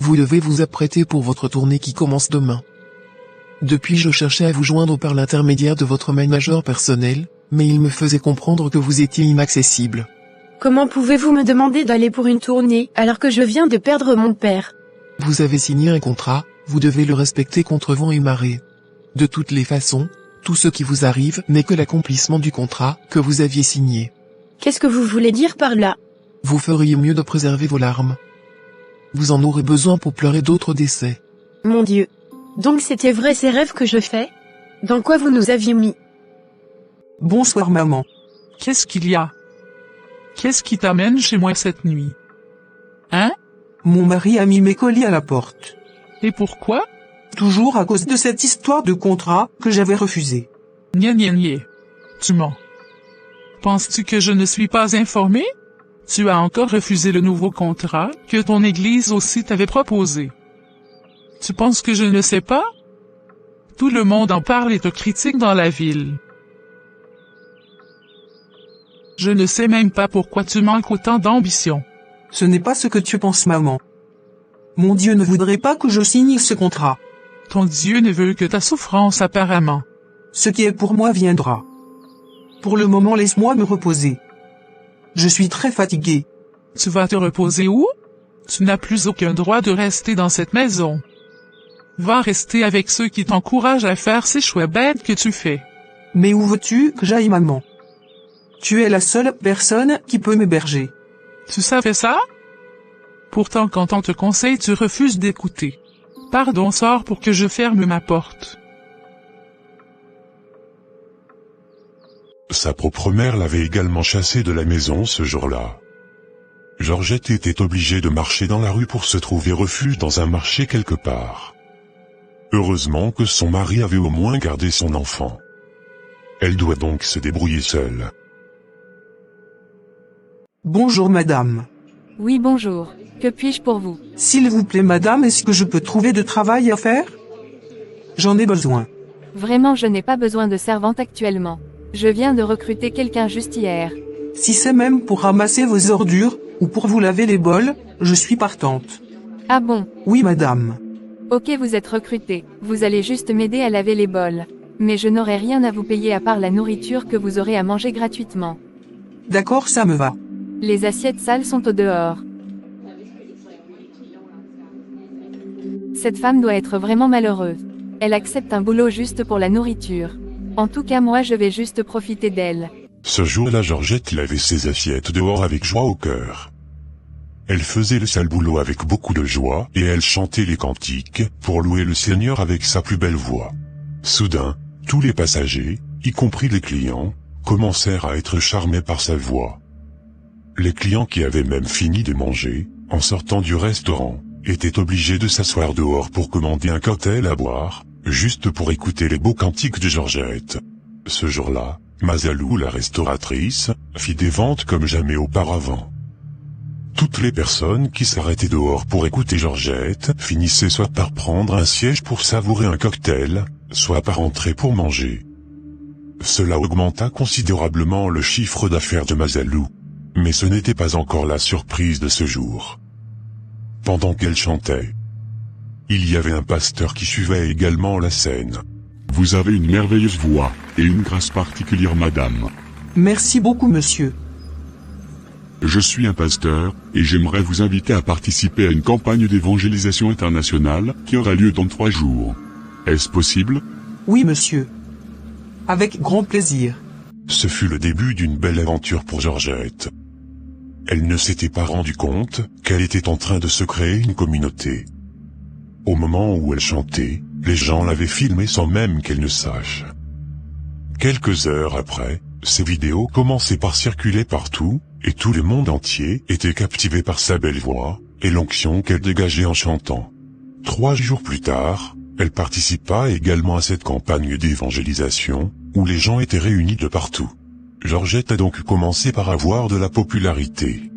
[SPEAKER 2] Vous devez vous apprêter pour votre tournée qui commence demain. Depuis je cherchais à vous joindre par l'intermédiaire de votre manager personnel, mais il me faisait comprendre que vous étiez inaccessible.
[SPEAKER 6] Comment pouvez-vous me demander d'aller pour une tournée alors que je viens de perdre mon père?
[SPEAKER 2] Vous avez signé un contrat, vous devez le respecter contre vent et marée. De toutes les façons, tout ce qui vous arrive n'est que l'accomplissement du contrat que vous aviez signé.
[SPEAKER 6] Qu'est-ce que vous voulez dire par là?
[SPEAKER 2] Vous feriez mieux de préserver vos larmes. Vous en aurez besoin pour pleurer d'autres décès.
[SPEAKER 6] Mon Dieu. Donc c'était vrai ces rêves que je fais? Dans quoi vous nous aviez mis?
[SPEAKER 10] Bonsoir maman.
[SPEAKER 11] Qu'est-ce qu'il y a? Qu'est-ce qui t'amène chez moi cette nuit? Hein?
[SPEAKER 10] Mon mari a mis mes colis à la porte.
[SPEAKER 11] Et pourquoi?
[SPEAKER 10] Toujours à cause de cette histoire de contrat que j'avais refusé.
[SPEAKER 11] Nia. Tu mens. Penses-tu que je ne suis pas informé? Tu as encore refusé le nouveau contrat que ton église aussi t'avait proposé. Tu penses que je ne sais pas? Tout le monde en parle et te critique dans la ville. Je ne sais même pas pourquoi tu manques autant d'ambition.
[SPEAKER 10] Ce n'est pas ce que tu penses maman. Mon Dieu ne voudrait pas que je signe ce contrat.
[SPEAKER 11] Ton Dieu ne veut que ta souffrance apparemment.
[SPEAKER 10] Ce qui est pour moi viendra. Pour le moment laisse-moi me reposer. Je suis très fatigué.
[SPEAKER 11] Tu vas te reposer où? Tu n'as plus aucun droit de rester dans cette maison. Va rester avec ceux qui t'encouragent à faire ces choix bêtes que tu fais.
[SPEAKER 10] Mais où veux-tu que j'aille maman? Tu es la seule personne qui peut m'héberger.
[SPEAKER 11] Tu savais ça? Pourtant quand on te conseille tu refuses d'écouter. Pardon, sors pour que je ferme ma porte.
[SPEAKER 5] Sa propre mère l'avait également chassé de la maison ce jour-là. Georgette était obligée de marcher dans la rue pour se trouver refuge dans un marché quelque part. Heureusement que son mari avait au moins gardé son enfant. Elle doit donc se débrouiller seule.
[SPEAKER 10] Bonjour madame.
[SPEAKER 14] Oui, bonjour. Que puis-je pour vous?
[SPEAKER 10] S'il vous plaît madame, est-ce que je peux trouver de travail à faire? J'en ai besoin.
[SPEAKER 14] Vraiment, je n'ai pas besoin de servante actuellement. Je viens de recruter quelqu'un juste hier.
[SPEAKER 10] Si c'est même pour ramasser vos ordures, ou pour vous laver les bols, je suis partante.
[SPEAKER 14] Ah bon?
[SPEAKER 10] Oui madame.
[SPEAKER 14] Ok, vous êtes recruté. Vous allez juste m'aider à laver les bols. Mais je n'aurai rien à vous payer à part la nourriture que vous aurez à manger gratuitement.
[SPEAKER 10] D'accord, ça me va.
[SPEAKER 14] Les assiettes sales sont au dehors. Cette femme doit être vraiment malheureuse. Elle accepte un boulot juste pour la nourriture. En tout cas, moi je vais juste profiter d'elle.
[SPEAKER 5] Ce jour-là, Georgette lavait ses assiettes dehors avec joie au cœur. Elle faisait le sale boulot avec beaucoup de joie et elle chantait les cantiques pour louer le Seigneur avec sa plus belle voix. Soudain, tous les passagers, y compris les clients, commencèrent à être charmés par sa voix. Les clients qui avaient même fini de manger, en sortant du restaurant, étaient obligés de s'asseoir dehors pour commander un cocktail à boire, juste pour écouter les beaux cantiques de Georgette. Ce jour-là, Mazalou, la restauratrice, fit des ventes comme jamais auparavant. Toutes les personnes qui s'arrêtaient dehors pour écouter Georgette finissaient soit par prendre un siège pour savourer un cocktail, soit par entrer pour manger. Cela augmenta considérablement le chiffre d'affaires de Mazalou. Mais ce n'était pas encore la surprise de ce jour. Pendant qu'elle chantait, il y avait un pasteur qui suivait également la scène.
[SPEAKER 1] Vous avez une merveilleuse voix, et une grâce particulière madame.
[SPEAKER 10] Merci beaucoup monsieur.
[SPEAKER 1] Je suis un pasteur, et j'aimerais vous inviter à participer à une campagne d'évangélisation internationale qui aura lieu dans 3 jours. Est-ce possible?
[SPEAKER 10] Oui monsieur. Avec grand plaisir.
[SPEAKER 5] Ce fut le début d'une belle aventure pour Georgette. Elle ne s'était pas rendu compte qu'elle était en train de se créer une communauté. Au moment où elle chantait, les gens l'avaient filmée sans même qu'elle ne sache. Quelques heures après, ces vidéos commençaient par circuler partout, et tout le monde entier était captivé par sa belle voix, et l'onction qu'elle dégageait en chantant. 3 jours plus tard, elle participa également à cette campagne d'évangélisation, où les gens étaient réunis de partout. Georgette a donc commencé par avoir de la popularité.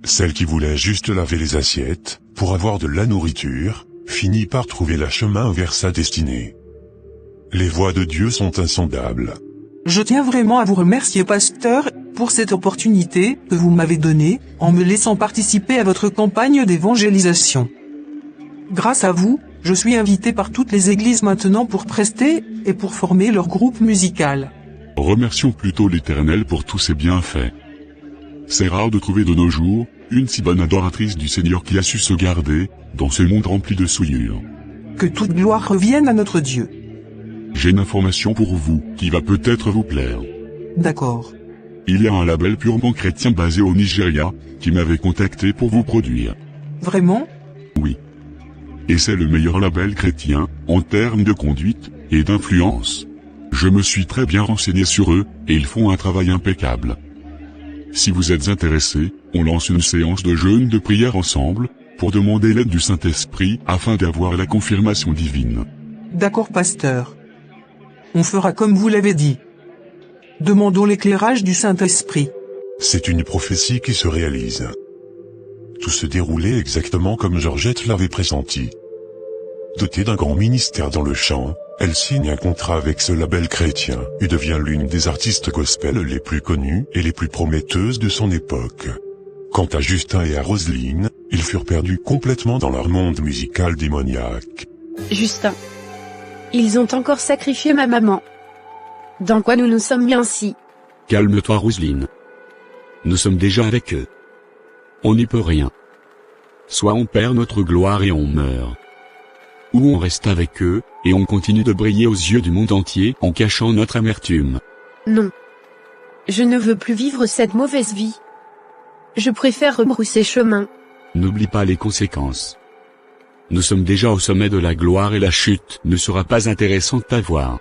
[SPEAKER 5] Celle qui voulait juste laver les assiettes, pour avoir de la nourriture, finit par trouver le chemin vers sa destinée. Les voies de Dieu sont insondables.
[SPEAKER 10] Je tiens vraiment à vous remercier pasteur, pour cette opportunité que vous m'avez donnée, en me laissant participer à votre campagne d'évangélisation. Grâce à vous, je suis invité par toutes les églises maintenant pour prester, et pour former leur groupe musical.
[SPEAKER 1] Remercions plutôt l'Éternel pour tous ses bienfaits. C'est rare de trouver de nos jours, une si bonne adoratrice du Seigneur qui a su se garder, dans ce monde rempli de souillures.
[SPEAKER 10] Que toute gloire revienne à notre Dieu.
[SPEAKER 1] J'ai une information pour vous, qui va peut-être vous plaire.
[SPEAKER 10] D'accord.
[SPEAKER 1] Il y a un label purement chrétien basé au Nigeria, qui m'avait contacté pour vous produire.
[SPEAKER 10] Vraiment?
[SPEAKER 1] Oui. Et c'est le meilleur label chrétien, en termes de conduite, et d'influence. Je me suis très bien renseigné sur eux, et ils font un travail impeccable. Si vous êtes intéressé, on lance une séance de jeûne de prière ensemble, pour demander l'aide du Saint-Esprit afin d'avoir la confirmation divine.
[SPEAKER 10] D'accord, pasteur. On fera comme vous l'avez dit. Demandons l'éclairage du Saint-Esprit.
[SPEAKER 5] C'est une prophétie qui se réalise. Tout se déroulait exactement comme Georgette l'avait pressenti. Dotée d'un grand ministère dans le chant, elle signe un contrat avec ce label chrétien et devient l'une des artistes gospel les plus connues et les plus prometteuses de son époque. Quant à Justin et à Roselyne, ils furent perdus complètement dans leur monde musical démoniaque.
[SPEAKER 6] Justin. Ils ont encore sacrifié ma maman. Dans quoi nous nous sommes mis ainsi?
[SPEAKER 4] Calme-toi Roselyne. Nous sommes déjà avec eux. On n'y peut rien. Soit on perd notre gloire et on meurt. Ou on reste avec eux, et on continue de briller aux yeux du monde entier en cachant notre amertume.
[SPEAKER 6] Non. Je ne veux plus vivre cette mauvaise vie. Je préfère rebrousser chemin.
[SPEAKER 4] N'oublie pas les conséquences. Nous sommes déjà au sommet de la gloire et la chute ne sera pas intéressante à voir.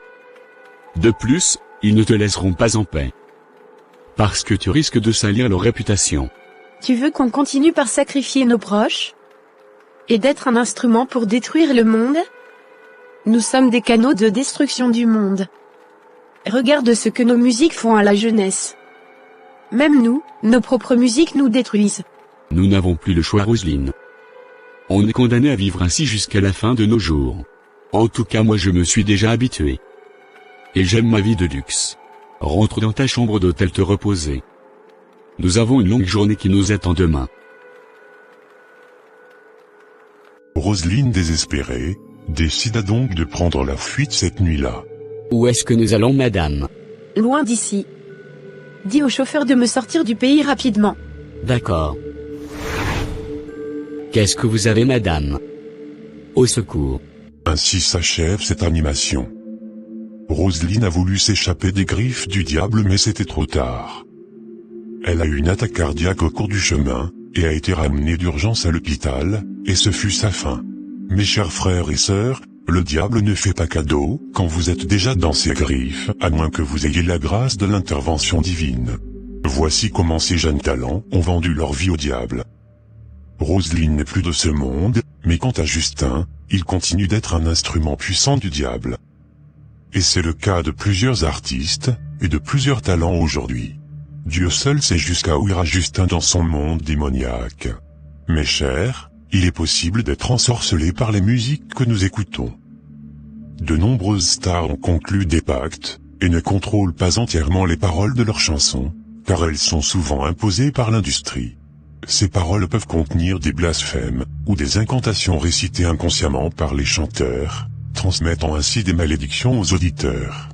[SPEAKER 4] De plus, ils ne te laisseront pas en paix. Parce que tu risques de salir leur réputation.
[SPEAKER 6] Tu veux qu'on continue par sacrifier nos proches? Et d'être un instrument pour détruire le monde? Nous sommes des canaux de destruction du monde. Regarde ce que nos musiques font à la jeunesse. Même nous, nos propres musiques nous détruisent.
[SPEAKER 4] Nous n'avons plus le choix Roselyne. On est condamné à vivre ainsi jusqu'à la fin de nos jours. En tout cas moi je me suis déjà habitué. Et j'aime ma vie de luxe. Rentre dans ta chambre d'hôtel te reposer. Nous avons une longue journée qui nous attend demain.
[SPEAKER 5] Roselyne désespérée, décida donc de prendre la fuite cette nuit-là.
[SPEAKER 4] Où est-ce que nous allons madame?
[SPEAKER 6] Loin d'ici. Dis au chauffeur de me sortir du pays rapidement.
[SPEAKER 4] D'accord. Qu'est-ce que vous avez madame? Au secours.
[SPEAKER 5] Ainsi s'achève cette animation. Roselyne a voulu s'échapper des griffes du diable mais c'était trop tard. Elle a eu une attaque cardiaque au cours du chemin, et a été ramenée d'urgence à l'hôpital, et ce fut sa fin. Mes chers frères et sœurs, le diable ne fait pas cadeau, quand vous êtes déjà dans ses griffes, à moins que vous ayez la grâce de l'intervention divine. Voici comment ces jeunes talents ont vendu leur vie au diable. Roselyne n'est plus de ce monde, mais quant à Justin, il continue d'être un instrument puissant du diable. Et c'est le cas de plusieurs artistes, et de plusieurs talents aujourd'hui. Dieu seul sait jusqu'à où ira Justin dans son monde démoniaque. Mes chers, il est possible d'être ensorcelé par les musiques que nous écoutons. De nombreuses stars ont conclu des pactes, et ne contrôlent pas entièrement les paroles de leurs chansons, car elles sont souvent imposées par l'industrie. Ces paroles peuvent contenir des blasphèmes, ou des incantations récitées inconsciemment par les chanteurs, transmettant ainsi des malédictions aux auditeurs.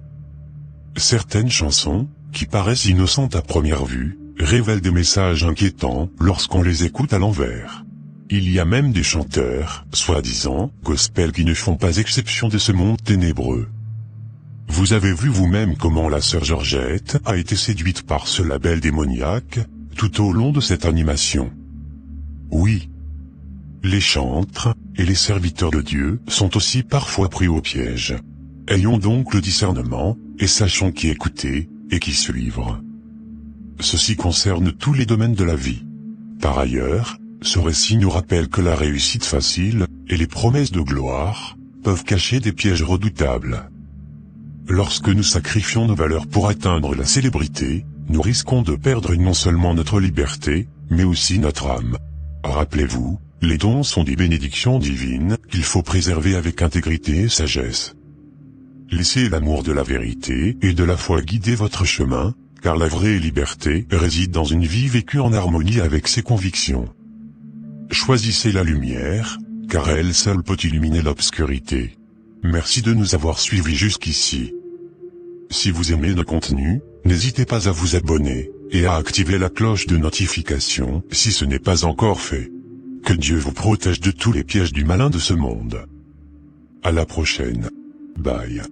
[SPEAKER 5] Certaines chansons, qui paraissent innocentes à première vue, révèlent des messages inquiétants lorsqu'on les écoute à l'envers. Il y a même des chanteurs, soi-disant, gospel qui ne font pas exception de ce monde ténébreux. Vous avez vu vous-même comment la sœur Georgette a été séduite par ce label démoniaque, tout au long de cette animation. Oui. Les chantres, et les serviteurs de Dieu, sont aussi parfois pris au piège. Ayons donc le discernement, et sachons qui écouter, et qui suivre. Ceci concerne tous les domaines de la vie. Par ailleurs, ce récit nous rappelle que la réussite facile, et les promesses de gloire, peuvent cacher des pièges redoutables. Lorsque nous sacrifions nos valeurs pour atteindre la célébrité, nous risquons de perdre non seulement notre liberté, mais aussi notre âme. Rappelez-vous, les dons sont des bénédictions divines, qu'il faut préserver avec intégrité et sagesse. Laissez l'amour de la vérité et de la foi guider votre chemin, car la vraie liberté réside dans une vie vécue en harmonie avec ses convictions. Choisissez la lumière, car elle seule peut illuminer l'obscurité. Merci de nous avoir suivis jusqu'ici. Si vous aimez nos contenus, n'hésitez pas à vous abonner, et à activer la cloche de notification si ce n'est pas encore fait. Que Dieu vous protège de tous les pièges du malin de ce monde. À la prochaine. Bye.